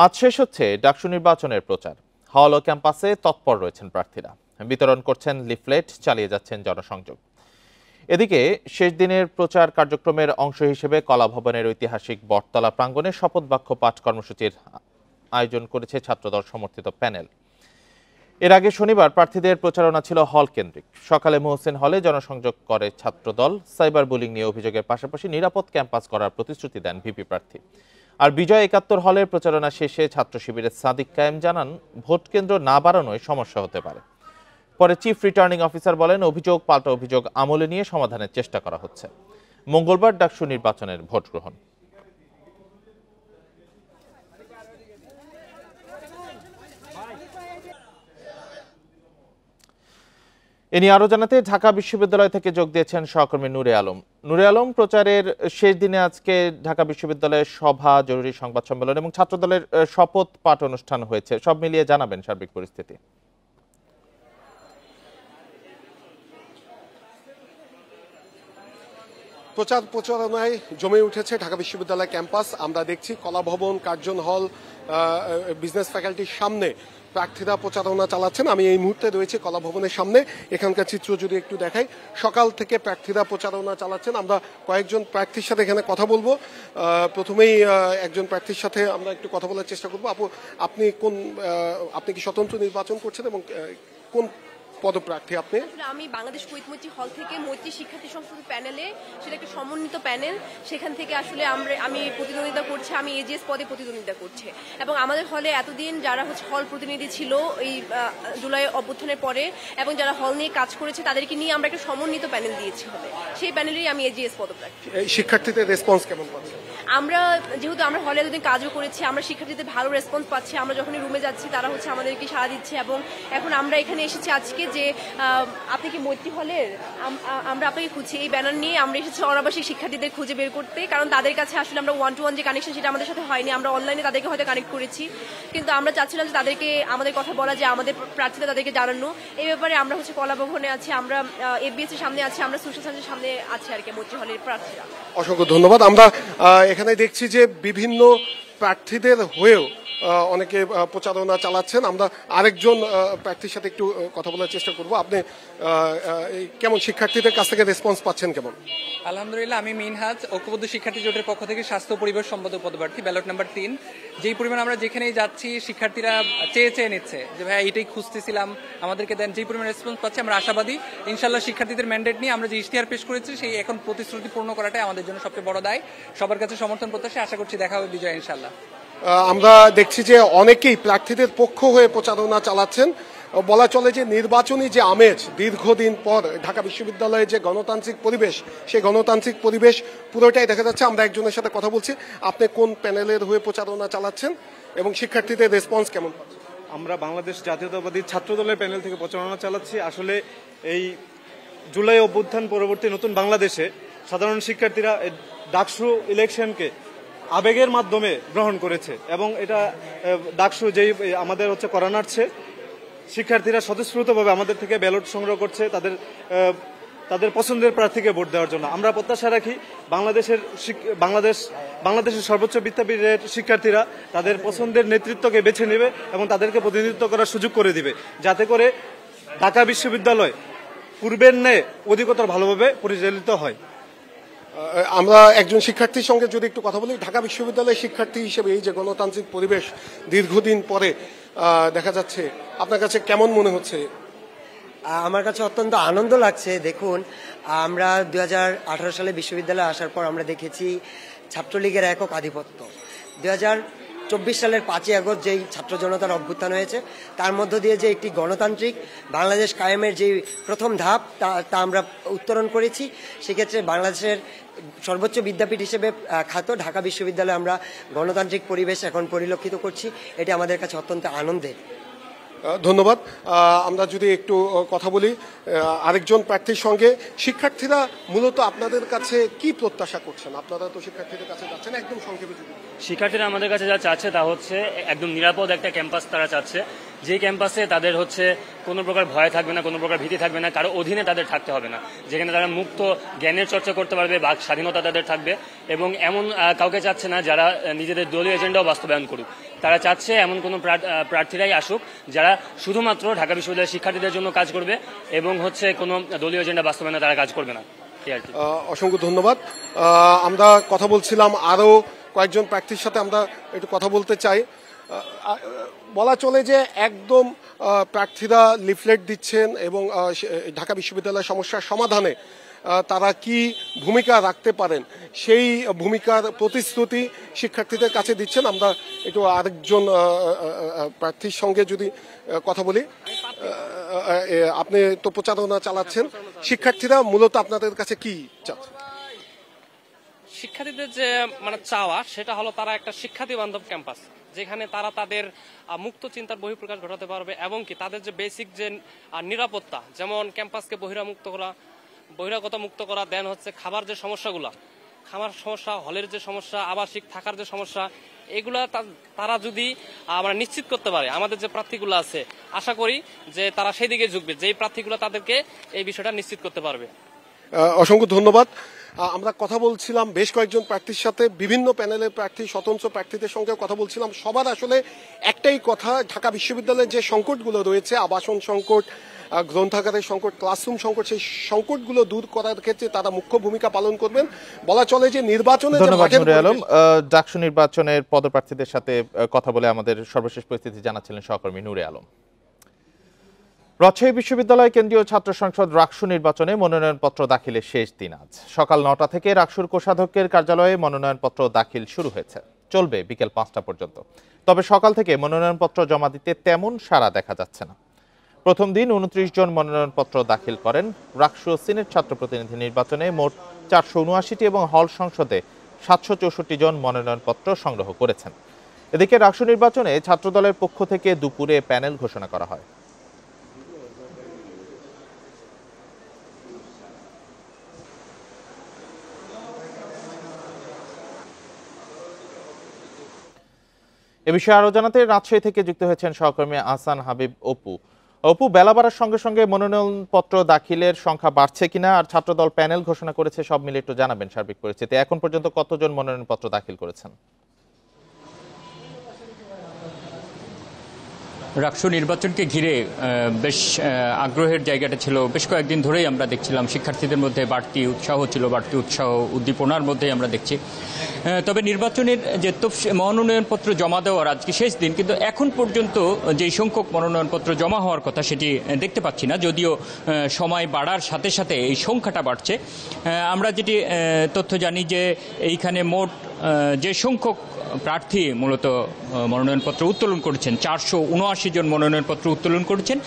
আজ শেষ হচ্ছে ডাকসু নির্বাচনের প্রচার। হল ও ক্যাম্পাসে তৎপর রয়েছেন প্রার্থীরা, বিতরণ করছেন লিফলেট, চালিয়ে যাচ্ছেন জনসংযোগ। এদিকে শেষ দিনের প্রচার কার্যক্রমের অংশ হিসেবে কলাভবনের ঐতিহাসিক বটতলা প্রাঙ্গণে শপথ বাক্য পাঠ কর্মসূচির আয়োজন করেছে ছাত্রদল সমর্থিত প্যানেল। এর আগে শনিবার প্রার্থীদের প্রচারণা ছিল হল কেন্দ্রিক। সকালে মোহসেন হলে জনসংযোগ করে ছাত্রদল। সাইবার বুলিং নিয়ে অভিযোগের পাশাপাশি নিরাপদ ক্যাম্পাস করার প্রতিশ্রুতি দেন ভিপি প্রার্থী। আর বিজয় ৭১ হলের প্রচারণা শেষে ছাত্র শিবিরের সাদিক কায়েম জানান, ভোট কেন্দ্র না বাড়ানোয় সমস্যা হতে পারে। পরে চিফ রিটার্নিং অফিসার বলেন, অভিযোগ পাল্টা অভিযোগ আমলে নিয়ে সমাধানের চেষ্টা করা হচ্ছে। মঙ্গলবার ডাকসু নির্বাচনের ভোট গ্রহণ। এ নিয়ে আরো জানাতে ঢাকা বিশ্ববিদ্যালয় থেকে যোগ দিয়েছেন সহকর্মী নূরে আলম। নূরে আলম, প্রচারের শেষ দিনে আজকে ঢাকা বিশ্ববিদ্যালয়ের সভা, জরুরি সংবাদ সম্মেলন এবং ছাত্রদলের শপথ পাঠ অনুষ্ঠান হয়েছে। সব মিলিয়ে জানাবেন সার্বিক পরিস্থিতি। প্রচারণায় জমে উঠেছে ঢাকা বিশ্ববিদ্যালয় ক্যাম্পাস। আমরা দেখছি কলাভবন, কার্জন হল, বিজনেস ফ্যাকাল্টির সামনে প্রার্থীরা প্রচারণা চালাচ্ছেন। আমি এই মুহূর্তে রয়েছে কলাভবনের সামনে। এখানকার চিত্র যদি একটু দেখাই, সকাল থেকে প্রার্থীরা প্রচারণা চালাচ্ছেন। আমরা কয়েকজন প্রার্থীর সাথে এখানে কথা বলবো। প্রথমেই একজন প্রার্থীর সাথে আমরা একটু কথা বলার চেষ্টা করবো। আপনি কি স্বতন্ত্র নির্বাচন করছেন এবং কোন পদপ্রার্থী আপনি? আমি বাংলাদেশ কুয়েত মৈত্রী হল থেকে মৈত্রী শিক্ষার্থী সংসদ প্যানেলে, সেটা একটা সমন্বিত প্যানেল, সেখান থেকে আসলে আমি প্রতিদ্বন্দ্বিতা করছি। আমি এজিএস পদে প্রতিদ্বন্দ্বিতা করছি এবং আমাদের হলে এতদিন যারা হল প্রতিনিধি ছিল এই জুলাই অভ্যুত্থানের পরে এবং যারা হল নিয়ে কাজ করেছে তাদেরকে নিয়ে আমরা একটা সমন্বিত প্যানেল দিয়েছি হলে। সেই প্যানেলেই আমি এজিএস পদপ্রার্থী। শিক্ষার্থীদের রেসপন্স কেমন পাচ্ছে? যেহেতু আমরা হলে এতদিন কাজও করেছি, আমরা শিক্ষার্থীদের ভালো রেসপন্স পাচ্ছি। আমরা যখনই রুমে যাচ্ছি তারা আমাদেরকে সাড়া দিচ্ছে এবং এখন আমরা এখানে এসেছি আজকে যে আপনি কি মৈত্রী হলের, আমরা আপনাকে খুঁজছি, এই ব্যানার নিয়ে আমরা এসেছি অনাবাসিক শিক্ষার্থীদের খুঁজে বের করতে। কারণ তাদের কাছে আসলে আমরা 1-to-1 যে কানেকশন সেটা আমাদের সাথে হয়নি। আমরা অনলাইনে তাদেরকে হয়তো কানেক্ট করেছি, কিন্তু আমরা চাচ্ছিলাম যে তাদেরকে আমাদের কথা বলা, যে আমাদের প্রার্থীরা তাদেরকে জানানো। এই ব্যাপারে আমরা কলাভবনে আছি, আমরা এফবিএস এর সামনে আছি, আমরা সোশ্যাল সায়েন্সের সামনে আছি আর কি মৈত্রী হলের প্রার্থীরা। অসংখ্য ধন্যবাদ। আমরা এখানে দেখছি যে বিভিন্ন প্রার্থীদের হয়েও অনেকে প্রচারণা চালাচ্ছেন। আমরা আরেকজন প্রার্থীর সাথে একটু কথা বলার চেষ্টা করব। আপনি কেমন শিক্ষার্থীদের কাছ থেকে রেসপন্স পাচ্ছেন কেমন? আলহামদুলিল্লাহ, আমি মিনহাজ, ঐক্যবদ্ধ শিক্ষার্থী জোটের পক্ষ থেকে স্বাস্থ্য পরিবেশ সম্পাদক পদপ্রার্থী, ব্যালট নাম্বার 3। যেই পরিমাণ আমরা যেখানেই যাচ্ছি শিক্ষার্থীরা চেয়ে নিচ্ছে যে ভাই এইটাই খুঁজতেছিলাম, আমাদেরকে দেন। যেই পরিমাণ রেসপন্স পাচ্ছি আমরা আশাবাদী ইনশাল্লাহ শিক্ষার্থীদের ম্যান্ডেট নিয়ে আমরা যে ইশতেহার পেশ করেছি সেই এখন প্রতিশ্রুতি পূর্ণ করাটাই আমাদের জন্য সবচেয়ে বড় দায়। সবার কাছে সমর্থন প্রত্যাশা, আশা করছি দেখা হবে বিজয় ইনশাল্লাহ। আমরা দেখছি যে অনেকেই প্রার্থীদের পক্ষ হয়ে প্রচারণা চালাচ্ছেন। বলা চলে যে নির্বাচনী যে আমেজ, দীর্ঘদিন পর ঢাকা বিশ্ববিদ্যালয়ে যে গণতান্ত্রিক পরিবেশ, সেই গণতান্ত্রিক পরিবেশ পুরোটাই দেখা যাচ্ছে। আমরা একজনের সাথে কথা বলছি। আপনি কোন প্যানেলের হয়ে প্রচারণা চালাচ্ছেন এবং শিক্ষার্থীদের রেসপন্স কেমন? আমরা বাংলাদেশ জাতীয়তাবাদী ছাত্র দলের প্যানেল থেকে প্রচারণা চালাচ্ছি। আসলে এই জুলাই অভ্যুত্থান পরবর্তী নতুন বাংলাদেশে সাধারণ শিক্ষার্থীরা ডাকসু ইলেকশনকে আবেগের মাধ্যমে গ্রহণ করেছে এবং এটা ডাকসু যেই আমাদের করানাচ্ছে, শিক্ষার্থীরা স্বতঃস্ফূর্তভাবে আমাদের থেকে ব্যালট সংগ্রহ করছে তাদের পছন্দের প্রার্থীকে ভোট দেওয়ার জন্য। আমরা প্রত্যাশা রাখি বাংলাদেশের সর্বোচ্চ বিদ্যাপীঠের শিক্ষার্থীরা তাদের পছন্দের নেতৃত্বকে বেছে নেবে এবং তাদেরকে প্রতিনিধিত্ব করার সুযোগ করে দিবে, যাতে করে ঢাকা বিশ্ববিদ্যালয় পূর্বের ন্যায় অধিকতর ভালোভাবে পরিচালিত হয়। আমরা একজন শিক্ষার্থীর সঙ্গে যদি একটু কথা বলি, ঢাকা বিশ্ববিদ্যালয়ের শিক্ষার্থী হিসেবে এই যে গণতান্ত্রিক পরিবেশ দীর্ঘদিন পরে দেখা যাচ্ছে, আপনার কাছে কেমন মনে হচ্ছে? আমার কাছে অত্যন্ত আনন্দ লাগছে। দেখুন, আমরা 2018 সালে বিশ্ববিদ্যালয়ে আসার পর আমরা দেখেছি ছাত্রলীগের একক আধিপত্য। 2024 সালের 5ই আগস্ট যেই ছাত্র জনতার অভ্যুত্থান হয়েছে, তার মধ্য দিয়ে যে একটি গণতান্ত্রিক বাংলাদেশ কায়েমের যে প্রথম ধাপ তা আমরা উত্তরণ করেছি। সেক্ষেত্রে বাংলাদেশের সর্বোচ্চ বিদ্যাপীঠ হিসেবে খ্যাত ঢাকা বিশ্ববিদ্যালয়ে আমরা গণতান্ত্রিক পরিবেশ এখন পরিলক্ষিত করছি। এটি আমাদের কাছে অত্যন্ত আনন্দের। ধন্যবাদ। আমরা যদি একটু কথা বলি আরেকজন প্রার্থীর সঙ্গে, শিক্ষার্থীরা মূলত আপনাদের কাছে কি প্রত্যাশা করছেন? আপনারা তো শিক্ষার্থীদের কাছে যাচ্ছেন, একদম সংক্ষেপে যদি। শিক্ষার্থীরা আমাদের কাছে যা চাচ্ছে তা হচ্ছে একদম নিরাপদ একটা ক্যাম্পাস তারা চাচ্ছে, যে ক্যাম্পাসে তাদের কোনো প্রকার ভয় থাকবে না, কোনো প্রকার ভীতি থাকবে না, কারো অধীনে তাদের থাকতে হবে না, যেখানে তারা মুক্ত জ্ঞানের চর্চা করতে পারবে, বাক স্বাধীনতা তাদের থাকবে এবং এমন কাউকে চাচ্ছে না যারা নিজেদের দলীয় এজেন্ডাও বাস্তবায়ন করুক। তারা চাচ্ছে এমন কোনো প্রার্থীরাই আসুক যারা শুধুমাত্র ঢাকা বিশ্ববিদ্যালয়ের শিক্ষার্থীদের জন্য কাজ করবে এবং হচ্ছে কোনো দলীয় এজেন্ডা বাস্তবায়নে তারা কাজ করবে না। অসংখ্য ধন্যবাদ। আমরা কথা বলছিলাম আরো কয়েকজন প্রার্থীর সাথে, আমরা একটু কথা বলতে চাই। বলা চলে যে একদম প্রার্থীরা লিফলেট দিচ্ছেন এবং ঢাকা বিশ্ববিদ্যালয়ের সমস্যার সমাধানে তারা কি ভূমিকা রাখতে পারেন সেই ভূমিকার প্রতিশ্রুতি শিক্ষার্থীদের কাছে দিচ্ছেন। আমরা একটু আরেকজন প্রার্থীর সঙ্গে যদি কথা বলি। আপনি তো প্রচারণা চালাচ্ছেন, শিক্ষার্থীরা মূলত আপনাদের কাছে কি চাচ্ছে? শিক্ষার্থীদের যে চাওয়া সেটা হলো তারা একটা শিক্ষার্থী বান্ধব ক্যাম্পাস, যেখানে তারা তাদের মুক্ত চিন্তার বহিঃপ্রকাশ ঘটাতে পারবে এবং কি তাদের যে বেসিক যে নিরাপত্তা, যেমন ক্যাম্পাসকে বহিরাগত মুক্ত করা, দেন হচ্ছে খাবার যে সমস্যাগুলা, খাবার সমস্যা, হলের যে সমস্যা, আবাসিক থাকার যে সমস্যা, এগুলা তারা যদি আমরা নিশ্চিত করতে পারে, আমাদের যে প্রার্থীগুলো আছে আশা করি যে তারা সেই দিকে ঝুঁকবে, যেই প্রার্থীগুলো তাদেরকে এই বিষয়টা নিশ্চিত করতে পারবে। অসংখ্য ধন্যবাদ। আমরা কথা বলছিলাম বেশ কয়েকজন প্রার্থীর সাথে, বিভিন্ন প্যানেলের প্রার্থী, স্বতন্ত্র প্রার্থীদের সঙ্গে কথা বলছিলাম। সবার আসলে একটাই কথা, ঢাকা বিশ্ববিদ্যালয়ের যে সংকটগুলো রয়েছে, আবাসন সংকট, গ্রন্থাগারের সংকট, ক্লাসরুম সংকট, সেই সংকটগুলো দূর করার ক্ষেত্রে তারা মুখ্য ভূমিকা পালন করবেন। বলা চলে যে নির্বাচনে ডাকসু নির্বাচনের পদপ্রার্থীদের সাথে কথা বলে আমাদের সর্বশেষ পরিস্থিতি জানাচ্ছিলেন সহকর্মী নূরে আলম। রাজশাহী বিশ্ববিদ্যালয় কেন্দ্রীয় ছাত্র সংসদ রাকসু নির্বাচনে মনোনয়নপত্র দাখিলের শেষ দিন আজ। সকাল ৯টা থেকে রাকসুর কোষাধ্যক্ষের কার্যালয়ে মনোনয়নপত্র দাখিল শুরু হয়েছে, চলবে বিকেল ৫টা পর্যন্ত। তবে সকাল থেকে মনোনয়নপত্র জমা দিতে তেমন সাড়া দেখা যাচ্ছে না। প্রথম দিন ২৯ জন মনোনয়নপত্র দাখিল করেন। রাকসু সিনেট ছাত্র প্রতিনিধি নির্বাচনে মোট ৪৭৯টি এবং হল সংসদে ৭৬৪ জন মনোনয়নপত্র সংগ্রহ করেছেন। এদিকে রাকসু নির্বাচনে ছাত্রদলের পক্ষ থেকে দুপুরে প্যানেল ঘোষণা করা হয়। এ বিষয়ে আরো জানাতে রাজশাহী থেকে যুক্ত হয়েছেন সহকর্মী আহসান হাবিব অপু। অপু, বেলা বাড়ার সঙ্গে সঙ্গে মনোনয়নপত্র দাখিলের সংখ্যা বাড়ছে কিনা, আর ছাত্রদল প্যানেল ঘোষণা করেছে, সব মিলে একটু জানাবেন সার্বিক পরিস্থিতি। এখন পর্যন্ত কতজন মনোনয়নপত্র দাখিল করেছেন? রাকসু নির্বাচনকে ঘিরে বেশ আগ্রহের জায়গাটা ছিল। বেশ কয়েকদিন ধরেই আমরা দেখছিলাম শিক্ষার্থীদের মধ্যে বাড়তি উৎসাহ ছিল, বাড়তি উৎসাহ উদ্দীপনার মধ্যে আমরা দেখছি। তবে নির্বাচনের যে মনোনয়নপত্র জমা দেওয়ার আজকে শেষ দিন, কিন্তু এখন পর্যন্ত যেই সংখ্যক মনোনয়নপত্র জমা হওয়ার কথা সেটি দেখতে পাচ্ছি না, যদিও সময় বাড়ার সাথে সাথে এই সংখ্যাটা বাড়ছে। আমরা যেটি তথ্য জানি যে এইখানে মোট যে সংখ্যক প্রার্থী মূলত মনোনয়নপত্র উত্তোলন করেছেন, ৪৭৯ জন মনোনয়নপত্র উত্তোলন করেছেন,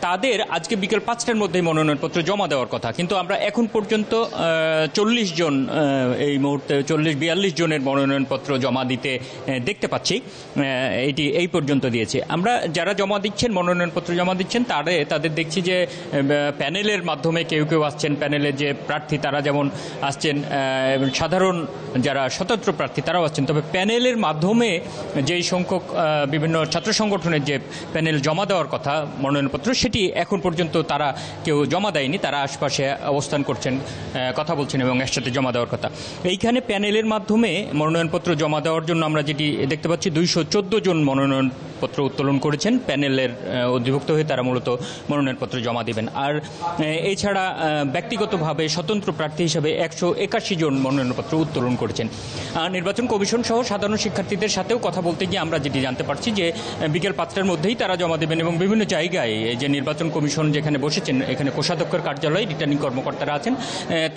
তাদের আজকে বিকেল ৫টার মধ্যে মনোনয়নপত্র জমা দেওয়ার কথা। কিন্তু আমরা এখন পর্যন্ত ৪০ জন, এই মুহূর্তে ৪০-৪২ জনের মনোনয়নপত্র জমা দিতে দেখতে পাচ্ছি। এটি এই পর্যন্ত দিয়েছে। আমরা যারা জমা দিচ্ছেন, মনোনয়নপত্র জমা দিচ্ছেন, তাদের দেখছি যে প্যানেলের মাধ্যমে কেউ কেউ আসছেন। প্যানেলের যে প্রার্থী তারা যেমন আসছেন, সাধারণ যারা স্বতন্ত্র প্রার্থী তারাও আসছেন। তবে প্যানেলের মাধ্যমে যেই সংখ্যক বিভিন্ন ছাত্র সংগঠনের যে প্যানেল জমা দেওয়ার কথা মনোনয়নপত্র, সেটি এখন পর্যন্ত তারা কেউ জমা দেয়নি। তারা আশপাশে অবস্থান করছেন, কথা বলছেন এবং একসাথে জমা দেওয়ার কথা। এইখানে প্যানেলের মাধ্যমে মনোনয়নপত্র জমা দেওয়ার জন্য আমরা যেটি দেখতে পাচ্ছি, ২১৪ জন মনোনয়নপত্র উত্তোলন করেছেন। প্যানেলের অধিভুক্ত হয়ে তারা মূলত মনোনয়নপত্র জমা দেবেন। আর এছাড়া ব্যক্তিগতভাবে স্বতন্ত্র প্রার্থী হিসেবে ১৮১ জন মনোনয়নপত্র উত্তোলন করেছেন। নির্বাচন কমিশন সহ সাধারণ শিক্ষার্থীদের সাথেও কথা বলতে গিয়ে আমরা যেটি জানতে পারছি যে বিকেল ৫টার মধ্যেই তারা জমা দেবেন এবং বিভিন্ন জায়গায় এই যে নির্বাচন কমিশন যেখানে বসেছেন, এখানে কোষাধ্যক্ষের কার্যালয়ে রিটার্নিং কর্মকর্তারা আছেন,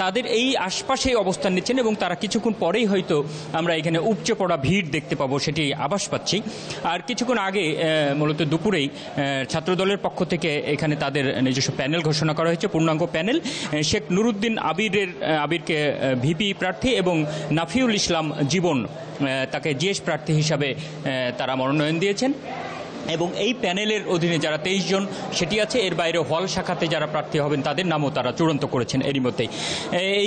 তাদের এই আশপাশে অবস্থান নিচ্ছেন এবং তারা কিছুক্ষণ পরেই হয়তো আমরা এখানে উপচে পড়া ভিড় দেখতে পাবো, সেটি আভাস পাচ্ছি। আর কিছুক্ষণ আগে মূলত দুপুরেই ছাত্রদলের পক্ষ থেকে এখানে তাদের নিজস্ব প্যানেল ঘোষণা করা হয়েছে, পূর্ণাঙ্গ প্যানেল। শেখ নুরুদ্দিন আবিরকে ভিপি প্রার্থী এবং নাফিউল ইসলাম জীবন তাকে জিএস প্রার্থী হিসাবে তারা মনোনয়ন দিয়েছেন। এবং এই প্যানেলের অধীনে যারা 23 জন সেটি আছে, এর বাইরে হল শাখাতে যারা প্রার্থী হবেন তাদের নামও তারা চূড়ান্ত করেছেন এরই মধ্যেই।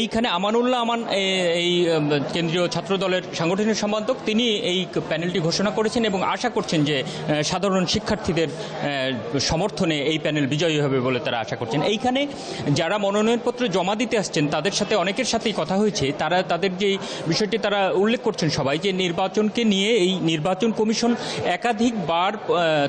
এইখানে আমানুল্লাহ আমান, এই কেন্দ্রীয় ছাত্র দলের সাংগঠনিক সম্পাদক, তিনি এই প্যানেলটি ঘোষণা করেছেন এবং আশা করছেন যে সাধারণ শিক্ষার্থীদের সমর্থনে এই প্যানেল বিজয়ী হবে বলে তারা আশা করছেন। এইখানে যারা মনোনয়নপত্র জমা দিতে আসছেন তাদের সাথে অনেকের সাথেই কথা হয়েছে, তাদের যে বিষয়টি তারা উল্লেখ করছেন সবাই, যে নির্বাচনকে নিয়ে এই নির্বাচন কমিশন একাধিকবার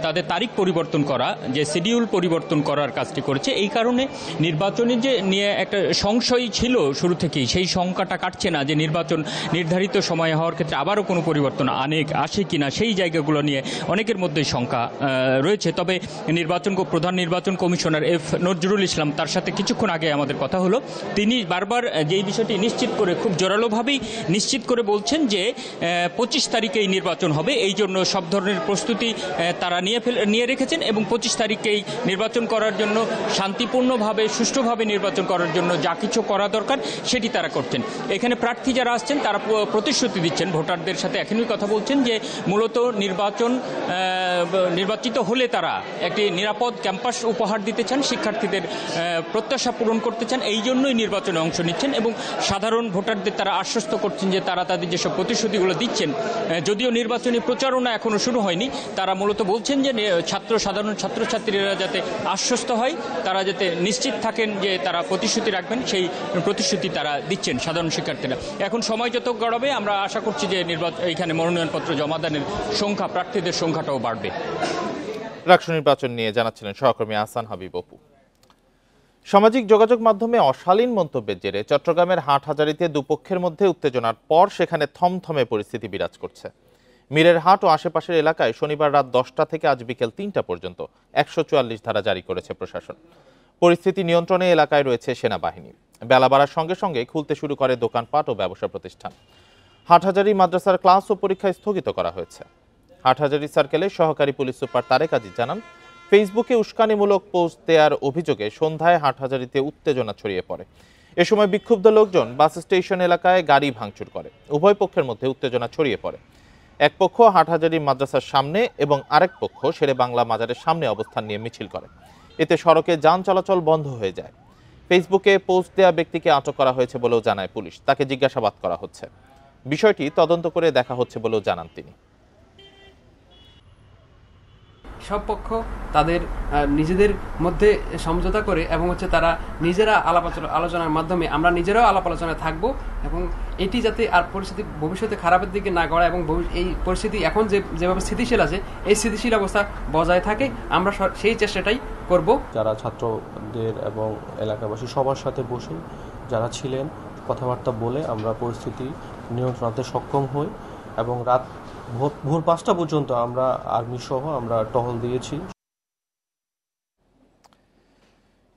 তাদের তারিখ পরিবর্তন করা, যে শিডিউল পরিবর্তন করার কাজটি করেছে। এই কারণে নির্বাচনে যে নিয়ে একটা সংশয় ছিল শুরু থেকেই, সেই সংখ্যাটা কাটছে না, যে নির্বাচন নির্ধারিত সময় হওয়ার ক্ষেত্রে আবারও কোনো পরিবর্তন আসে কিনা, সেই জায়গাগুলো নিয়ে অনেকের মধ্যে শঙ্কা রয়েছে। তবে প্রধান নির্বাচন কমিশনার এফ নজরুল ইসলাম, তার সাথে কিছুক্ষণ আগে আমাদের কথা হলো, তিনি বারবার যেই বিষয়টি নিশ্চিত করে, খুব জোরালোভাবেই নিশ্চিত করে বলছেন যে 25 তারিখেই নির্বাচন হবে। এই জন্য সব ধরনের প্রস্তুতি তারা নিয়ে রেখেছেন এবং 25 তারিখেই নির্বাচন করার জন্য, শান্তিপূর্ণভাবে সুষ্ঠুভাবে নির্বাচন করার জন্য যা কিছু করা দরকার সেটি তারা করছেন। এখানে প্রার্থী যারা আসছেন তারা প্রতিশ্রুতি দিচ্ছেন, ভোটারদের সাথে এখনই কথা বলছেন যে মূলত নির্বাচিত হলে তারা একটি নিরাপদ ক্যাম্পাস উপহার দিতে চান, শিক্ষার্থীদের প্রত্যাশা পূরণ করতে চান, এই জন্যই নির্বাচনে অংশ নিচ্ছেন এবং সাধারণ ভোটারদের তারা আশ্বস্ত করছেন যে তারা তাদের যেসব প্রতিশ্রুতিগুলো দিচ্ছেন, যদিও নির্বাচনী প্রচারণা এখনো শুরু হয়নি, তারা মূলত বলছেন যে সাধারণ ছাত্রছাত্রীরা যাতে আশ্বস্ত হয়, তারা যাতে নিশ্চিত থাকেন যে তারা প্রতিশ্রুতি রাখবেন, সেই প্রতিশ্রুতি তারা দিচ্ছেন সাধারণ শিক্ষার্থীরা। এখন সময় যত গড়াবে আমরা আশা করছি যে এখানে মনোনয়নপত্র জমাদানের সংখ্যা, প্রার্থীদের সংখ্যাটাও বাড়বে। রাষ্ট্র নির্বাচন নিয়ে জানাচ্ছিলেন সহকর্মী আহসান হাবিব অপু। সামাজিক যোগাযোগ মাধ্যমে অশালীন মন্তব্যের জেরে চট্টগ্রামের হাটহাজারীতে দুপক্ষের মধ্যে উত্তেজনার পর সেখানে থমথমে পরিস্থিতি বিরাজ করছে। মীরের হাট ও আশেপাশের এলাকায় শনিবার রাত 10টা থেকে আজ বিকেল 3টা পর্যন্ত 144 ধারা জারি করেছে প্রশাসন। পরিস্থিতি নিয়ন্ত্রণে এলাকায় রয়েছে সেনাবাহিনী। বেলা বাড়ার সঙ্গে সঙ্গে খুলতে শুরু করে দোকানপাট ও ব্যবসা প্রতিষ্ঠান। হাটহাজারী মাদ্রাসার ক্লাস ও পরীক্ষা স্থগিত করা হয়েছে। হাটহাজারী সার্কেলের সহকারী পুলিশ সুপার তারেক আজিজ জানান, ফেসবুকে উস্কানিমূলক পোস্ট দেওয়ার অভিযোগে সন্ধ্যায় হাটহাজারীতে উত্তেজনা ছড়িয়ে পড়ে। এ সময় বিক্ষুব্ধ লোকজন বাস স্টেশন এলাকায় গাড়ি ভাঙচুর করে। উভয় পক্ষের মধ্যে উত্তেজনা ছড়িয়ে পড়ে। এক পক্ষ হাটহাজারী মাদ্রাসার সামনে এবং আরেক পক্ষ শেরে বাংলা মাজারের সামনে অবস্থান নিয়ে মিছিল করে। এতে সড়কে যান চলাচল বন্ধ হয়ে যায়। ফেসবুকে পোস্ট দেওয়া ব্যক্তিকে আটক করা হয়েছে বলেও জানায় পুলিশ। তাকে জিজ্ঞাসাবাদ করা হচ্ছে। বিষয়টি তদন্ত করে দেখা হচ্ছে বলেও জানান তিনি। সব পক্ষ তাদের নিজেদের মধ্যে সমঝোতা করে এবং তারা নিজেরা আলোচনার মাধ্যমে, আমরা নিজেরাও আলাপ আলোচনায় থাকবো এবং এটি যাতে আর পরিস্থিতি ভবিষ্যতে খারাপের দিকে না গড়ায় এবং এই পরিস্থিতি এখন যেভাবে স্থিতিশীল আছে এই স্থিতিশীল অবস্থা বজায় থাকে, আমরা সেই চেষ্টাটাই করব। যারা ছাত্রদের এবং এলাকাবাসী সবার সাথে বসে যারা ছিলেন কথাবার্তা বলে আমরা পরিস্থিতি নিয়ন্ত্রণে সক্ষম হই এবং রাত ভোর 5টা পর্যন্ত আমরা আর্মি সহ আমরা টহল দিয়েছি।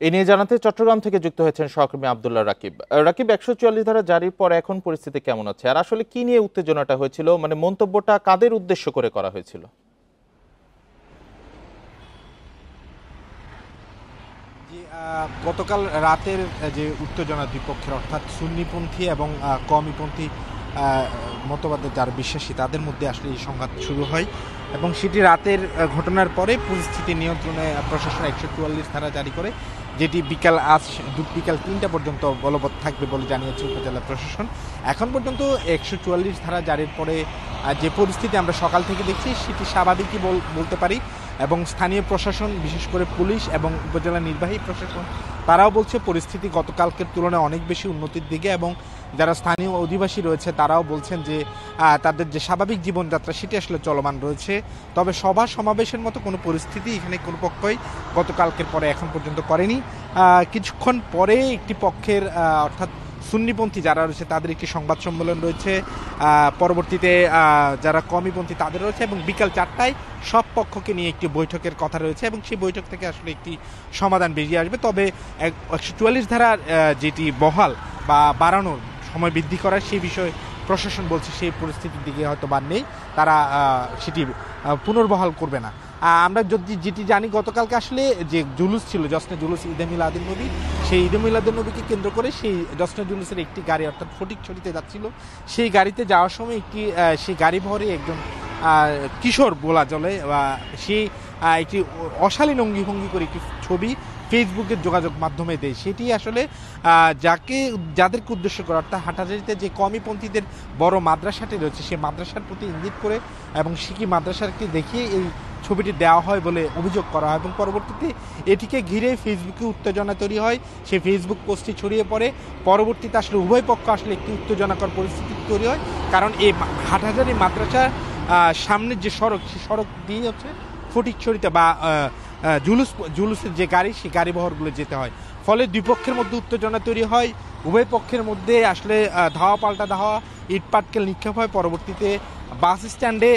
এ নিয়ে জানাতে চট্টগ্রাম থেকে যুক্ত হয়েছেন সহকর্মী আব্দুল্লাহ রাকিব। রাকিব, 144 ধারা জারির পর এখন পরিস্থিতি কেমন আছে, আর আসলে কি নিয়ে উত্তেজনাটা হয়েছিল, মানে মন্তব্যটা কাদের উদ্দেশ্য করে করা হয়েছিল? গতকাল রাতের যে উত্তেজনা দুই পক্ষের, অর্থাৎ সুন্নিপন্থী এবং কওমিপন্থী মতবাদের যারা বিশ্বাসী তাদের মধ্যে আসলে এই সংঘাত শুরু হয় এবং সেটি রাতের ঘটনার পরে পরিস্থিতি নিয়ন্ত্রণে প্রশাসন 144 ধারা জারি করে, যেটি বিকাল 3টা পর্যন্ত বলবৎ থাকবে বলে জানিয়েছে উপজেলা প্রশাসন। এখন পর্যন্ত 144 ধারা জারির পরে যে পরিস্থিতি আমরা সকাল থেকে দেখছি সেটি স্বাভাবিকই বলতে পারি এবং স্থানীয় প্রশাসন, বিশেষ করে পুলিশ এবং উপজেলা নির্বাহী প্রশাসন, তারাও বলছে পরিস্থিতি গতকালকের তুলনায় অনেক বেশি উন্নতির দিকে এবং যারা স্থানীয় অধিবাসী রয়েছে তারাও বলছেন যে তাদের যে স্বাভাবিক জীবনযাত্রা সেটি আসলে চলমান রয়েছে। তবে সভা সমাবেশের মতো কোনো পরিস্থিতি এখানে কোনো পক্ষই গতকালকের পরে এখন পর্যন্ত করেনি। কিছুক্ষণ পরে একটি পক্ষের অর্থাৎ সুন্নিপন্থী যারা রয়েছে তাদের একটি সংবাদ সম্মেলন রয়েছে, পরবর্তীতে যারা কওমিপন্থী তাদের রয়েছে এবং বিকাল 4টায় সব পক্ষকে নিয়ে একটি বৈঠকের কথা রয়েছে এবং সেই বৈঠক থেকে আসলে একটি সমাধান বেরিয়ে আসবে। তবে 144 ধারার যেটি বহাল বা বাড়ানোর সময় বৃদ্ধি করার সেই বিষয়ে প্রশাসন বলছে সেই পরিস্থিতির দিকে হয়তো বা নেই, তারা সেটি পুনর্বহাল করবে না। আমরা যেটি জানি গতকালকে আসলে যে জুলুস ছিল, জশ্নে জুলুস ঈদে মিলাদুন নবী, সেই ঈদে মিলাদুন নবীকে কেন্দ্র করে সেই জশ্নে জুলুসের একটি গাড়ি অর্থাৎ ফটিকছড়িতে যাচ্ছিল। সেই গাড়িতে যাওয়ার সময় সেই গাড়ি ভরে একজন কিশোর বলা চলে, বা সে একটি অশালীন অঙ্গিভঙ্গি করে একটি ছবি ফেসবুকের যোগাযোগ মাধ্যমে দেয়। সেটি আসলে যাদেরকে উদ্দেশ্য করে, অর্থাৎ হাটহাজারীতে যে কওমিপন্থীদের বড় মাদ্রাসাটি রয়েছে সেই মাদ্রাসার প্রতি ইঙ্গিত করে এবং সিকি মাদ্রাসাটি দেখিয়ে এই ছবিটি দেওয়া হয় বলে অভিযোগ করা হয়, এবং পরবর্তীতে এটিকে ঘিরে ফেসবুকে উত্তেজনা তৈরি হয়। সেই ফেসবুক পোস্টটি ছড়িয়ে পড়ে। পরবর্তীতে আসলে উভয় পক্ষ আসলে একটি উত্তেজনাকর পরিস্থিতি তৈরি হয়, কারণ এই হাটহাজারী মাদ্রাসার সামনের যে সড়ক, সেই সড়ক দিয়ে হচ্ছে ফটিকছড়িতে বা জুলুসের যে গাড়ি, সেই গাড়ি বহরগুলো যেতে হয়। ফলে দুই পক্ষের মধ্যে উত্তেজনা তৈরি হয়। উভয় পক্ষের মধ্যে আসলে ধাওয়া পাল্টা ধাওয়া, ইট পাটকেল নিক্ষেপ হয়। পরবর্তীতে বাস স্ট্যান্ডে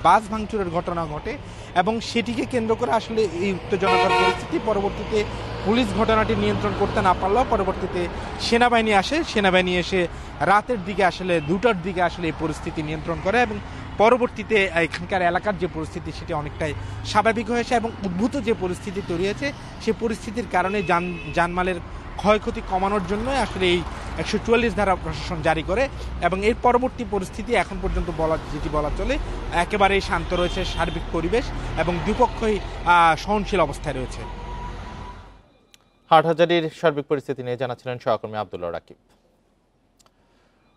বাস ভাঙচুরের ঘটনা ঘটে এবং সেটিকে কেন্দ্র করে আসলে এই উত্তেজনাকর পরিস্থিতি। পরবর্তীতে পুলিশ ঘটনাটি নিয়ন্ত্রণ করতে না পারলেও পরবর্তীতে সেনাবাহিনী আসে। সেনাবাহিনী এসে রাতের দিকে আসলে 2টার দিকে আসলে এই পরিস্থিতি নিয়ন্ত্রণ করে এবং পরবর্তীতে এখানকার এলাকার যে পরিস্থিতি সেটি অনেকটাই স্বাভাবিক হয়েছে এবং উদ্ভূত যে পরিস্থিতি তৈরি হয়েছে সেই পরিস্থিতির কারণে জানমালের ক্ষয়ক্ষতি কমানোর জন্য আসলে এই 144 ধারা প্রশাসন জারি করে এবং এর পরবর্তী পরিস্থিতি এখন পর্যন্ত যেটি বলা চলে একেবারেই শান্ত রয়েছে সার্বিক পরিবেশ এবং দুপক্ষই সহনশীল অবস্থায় রয়েছে। হাটহাজারীর সার্বিক পরিস্থিতি নিয়ে জানাচ্ছিলেন সহকর্মী আব্দুল্লাহ রাকিব।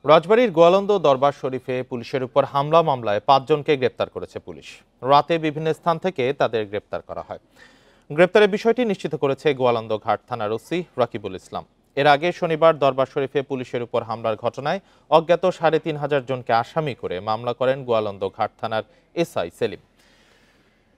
রাজবাড়ীর গোয়ালন্দ দরবার শরীফে পুলিশের উপর হামলা মামলায় 5 জনকে গ্রেপ্তার করেছে পুলিশ। রাতে বিভিন্ন স্থান থেকে তাদের গ্রেপ্তার করা হয়। গ্রেপ্তারের বিষয়টি নিশ্চিত করেছে গোয়ালন্দ ঘাট থানার ওসি রাকিবুল ইসলাম। এর আগে শনিবার দরবার শরীফে পুলিশের উপর হামলার ঘটনায় অজ্ঞাত 3,500 জনকে আসামি করে মামলা করেন গোয়ালন্দ ঘাট থানার এসআই সেলিম।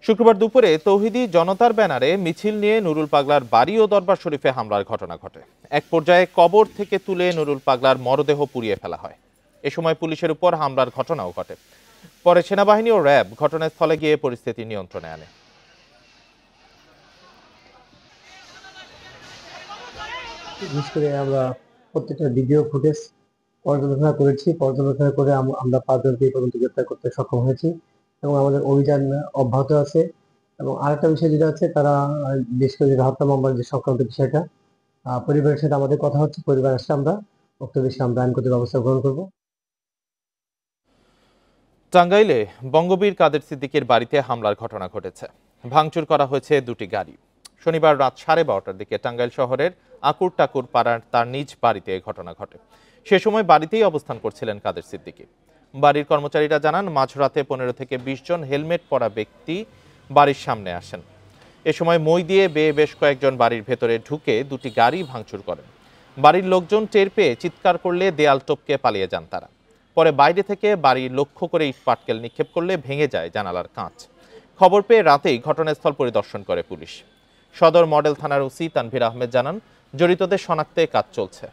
শুক্রবার দুপুরে তৌহিদি জনতার ব্যানারে মিছিল নিয়ে নুরুল পাগলার বাড়ি ও দরবার শরীফে হামলার ঘটনা ঘটে। এক পর্যায়ে কবর থেকে তুলে নুরুল পাগলার মরদেহ পুড়িয়ে ফেলা হয়। এ সময় পুলিশের উপর হামলার ঘটনাও ঘটে। পরে সেনাবাহিনী ও র্যাব ঘটনাস্থলে গিয়ে পরিস্থিতি নিয়ন্ত্রণে আনে। বিশেষ করে আমরা প্রত্যেকটা ভিডিও ফুটেজ পর্যালোচনা করেছি। পর্যালোচনা করে আমরা 5 জনকে পর্যন্ত গ্রেপ্তার করতে সক্ষম হয়েছি এবং আমাদের অভিযান অব্যাহত আছে। এবং আরেকটা বিষয় যেটা আছে, তারা বিশেষ করে হত্যা মামলার যে সংক্রান্ত বিষয়টা, পরিবারের সাথে আমাদের কথা হচ্ছে। পরিবার আসলে আমরা উক্ত বিষয়ে আমরা আইনগত ব্যবস্থা গ্রহণ করব। টাঙ্গাইলে বঙ্গবীর কাদের সিদ্দিকের বাড়িতে হামলার ঘটনা ঘটেছে। ভাঙচুর করা হয়েছে 2টি গাড়ি। শনিবার রাত 12:30টার দিকে টাঙ্গাইল শহরের আকুর টাকুর পাড়ার তার নিজ বাড়িতে ঘটনা ঘটে। সে সময় বাড়িতেই অবস্থান করছিলেন কাদের সিদ্দিকী। বাড়ির কর্মচারীরা জানান, মাঝরাতে 15 থেকে 20 জন হেলমেট পরা ব্যক্তি বাড়ির সামনে আসেন। এ সময় মই দিয়ে বেশ কয়েকজন বাড়ির ভেতরে ঢুকে 2টি গাড়ি ভাঙচুর করেন। বাড়ির লোকজন টের পেয়ে চিৎকার করলে দেয়াল টপকে পালিয়ে যান তারা। পরে বাইরে থেকে বাড়ি লক্ষ্য করে ইট পাটকেল নিক্ষেপ করলে ভেঙে যায় জানালার কাঁচ। খবর পেয়ে রাতেই ঘটনাস্থল পরিদর্শন করে পুলিশ। সদর মডেল থানার ওসি তানভীর আহমেদ জানান, জড়িতদের শনাক্তে কাজ চলছে।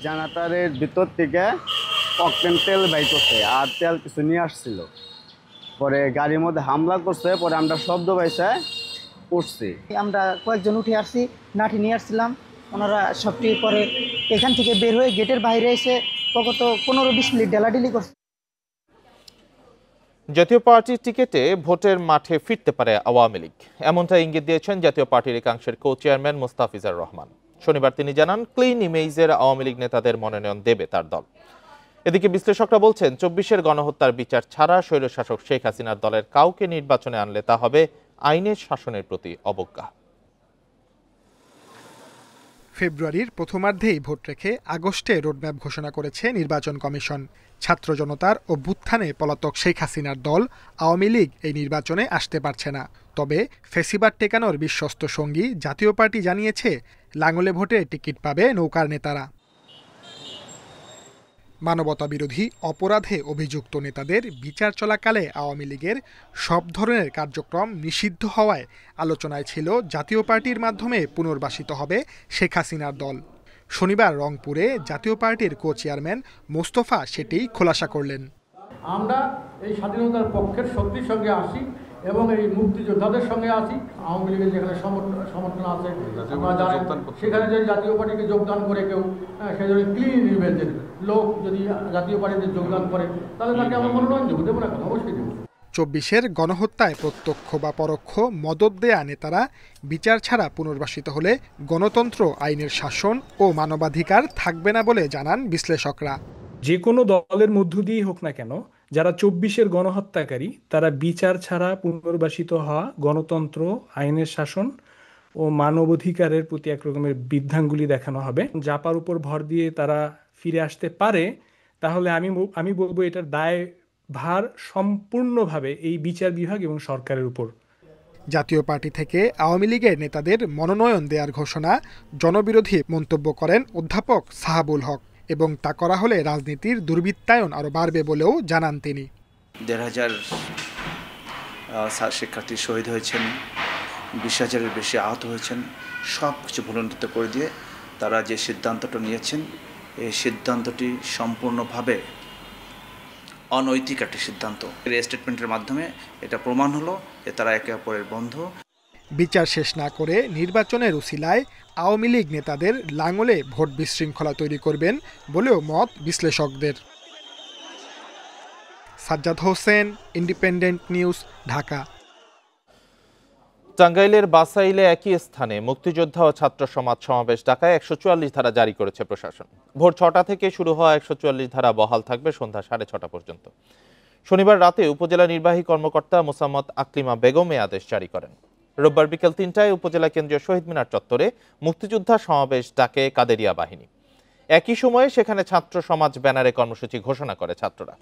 জানাতারের ভিতর থেকে অকটেন তেল বাইতেছে আর তেল কিছু নিয়ে আসছিল। পরে গাড়ির মধ্যে হামলা করছে। পরে আমরা শব্দ পাইছে উঠছি। আমরা কয়েকজন উঠে আসছি, নাঠি নিয়ে আসছিলাম। ওনারা সবটি পরে এখান থেকে বের হয়ে গেটের বাইরে এসে কত 15-20 মিনিট ডেলাডেলি করছে। জাতীয় পার্টির টিকেটে ভোটের মাঠে ফিরতে পারে আওয়ামী লীগ, এমনটা ইঙ্গিত দিয়েছেন জাতীয় পার্টির একাংশের কো চেয়ারম্যান মোস্তাফিজুর রহমান। শনিবার তিনি জানান, ক্লিন ইমেজের আওয়ামী লীগ নেতাদের মনোনয়ন দেবে তার দল। এদিকে বিশ্লেষকরা বলছেন, 24-এর গণহত্যার বিচার ছাড়া স্বৈরশাসক শেখ হাসিনার দলের কাউকে নির্বাচনে আনলে তা হবে আইনের শাসনের প্রতি অবজ্ঞা। ফেব্রুয়ারির প্রথমার্ধেই ভোট রেখে আগস্টে রোডম্যাপ ঘোষণা করেছে নির্বাচন কমিশন। ছাত্র জনতার অভ্যুত্থানে পলাতক শেখ হাসিনার দল আওয়ামী লীগ এই নির্বাচনে আসতে পারছে না। তবে ফেসিবাদ টেকানোর বিশ্বস্ত সঙ্গী জাতীয় পার্টি জানিয়েছে, লাঙ্গলে ভোটে টিকিট পাবে নৌকার নেতারা। মানবতা বিরোধী অপরাধে অভিযুক্ত নেতাদের বিচার চলাকালে আওয়ামী লীগের সব ধরনের কার্যক্রম নিষিদ্ধ হওয়ায় আলোচনায় ছিল জাতীয় পার্টির মাধ্যমে পুনর্বাসিত হবে শেখ হাসিনার দল। শনিবার রংপুরে জাতীয় পার্টির কো চেয়ারম্যান মোস্তফা সেটিই খোলাসা করলেন। আমরা এই স্বাধীনতার পক্ষের শক্তির সঙ্গে আসি এবং এই মুক্তিযোদ্ধাদের সঙ্গে আছি। আওয়ামী লীগের যেখানে সমর্থন আছে সেখানে যদি জাতীয় পার্টিকে যোগদান করে কেউ সেজন্য ক্লিন ইমেজের লোক যদি জাতীয় পার্টিতে যোগদান করে তাহলে তাকে আমরা মনোনয়ন দেবো, দেবো না কেন, অবশ্যই দেবো। 24-এর গণহত্যায় প্রত্যক্ষ বা পরোক্ষ মদত দেয়া নেতারা বিচার ছাড়া পুনর্বাসিত হলে গণতন্ত্র, আইনের শাসন ও মানবাধিকার থাকবে না বলে জানান বিশ্লেষকরা। যে কোনো দলের মধ্য দিয়েই হোক না কেন, যারা 24-এর গণহত্যাকারী তারা বিচার ছাড়া পুনর্বাসিত হওয়া গণতন্ত্র, আইনের শাসন ও মানবাধিকারের প্রতি এক রকমের বৃদ্ধাঙ্গুলি দেখানো হবে। জাপার উপর ভর দিয়ে তারা ফিরে আসতে পারে, তাহলে আমি বলবো এটার দায় ভার সম্পূর্ণভাবে এই বিচার বিভাগ এবং সরকারের উপর। জাতীয় পার্টি থেকে আওয়ামী লীগের নেতাদের মনোনয়ন দেওয়ার ঘোষণা জনবিরোধী মন্তব্য করেন অধ্যাপক সাহাবুল হক এবং তা করা হলে রাজনীতির দুর্বৃত্তায়ন আরও বাড়বে বলেও জানান তিনি। 1,500 শিক্ষার্থী শহীদ হয়েছেন, 20,000-এর বেশি আহত হয়েছেন, সব কিছু ভুলণ্ঠিত করে দিয়ে তারা যে সিদ্ধান্তটা নিয়েছেন, এই সিদ্ধান্তটি সম্পূর্ণভাবে অনৈতিক একটি সিদ্ধান্ত। এই স্টেটমেন্টের মাধ্যমে এটা প্রমাণ হলো যে তারা একে অপরের বন্ধু। বিচার শেষ না করে নির্বাচনের উসিলায় আওয়ামী লীগ নেতাদের লাঙলে ভোট বিশৃঙ্খলা তৈরি করবেন বলেও মত বিশ্লেষকদের। Sajjad Hossain, independent news, Dhaka. টাঙ্গাইলের বাসাইলে একই স্থানে মুক্তিযোদ্ধা ও ছাত্র সমাজ সমাবেশ ডাকায় 144 ধারা জারি করেছে প্রশাসন। ভোর 6টা থেকে শুরু হওয়া 144 ধারা বহাল থাকবে সন্ধ্যা 6:30 পর্যন্ত। শনিবার রাতে উপজেলা নির্বাহী কর্মকর্তা মোসাম্মদ আকলিমা বেগম এ আদেশ জারি করেন। রোববার বিকেল 3টায় উপজেলা কেন্দ্রীয় শহীদ মিনার চত্বরে মুক্তিযোদ্ধা সমাবেশ ডাকে কাদেরিয়া বাহিনী। একই সময়ে সেখানে ছাত্র সমাজ ব্যানারে কর্মসূচি ঘোষণা করে ছাত্ররা।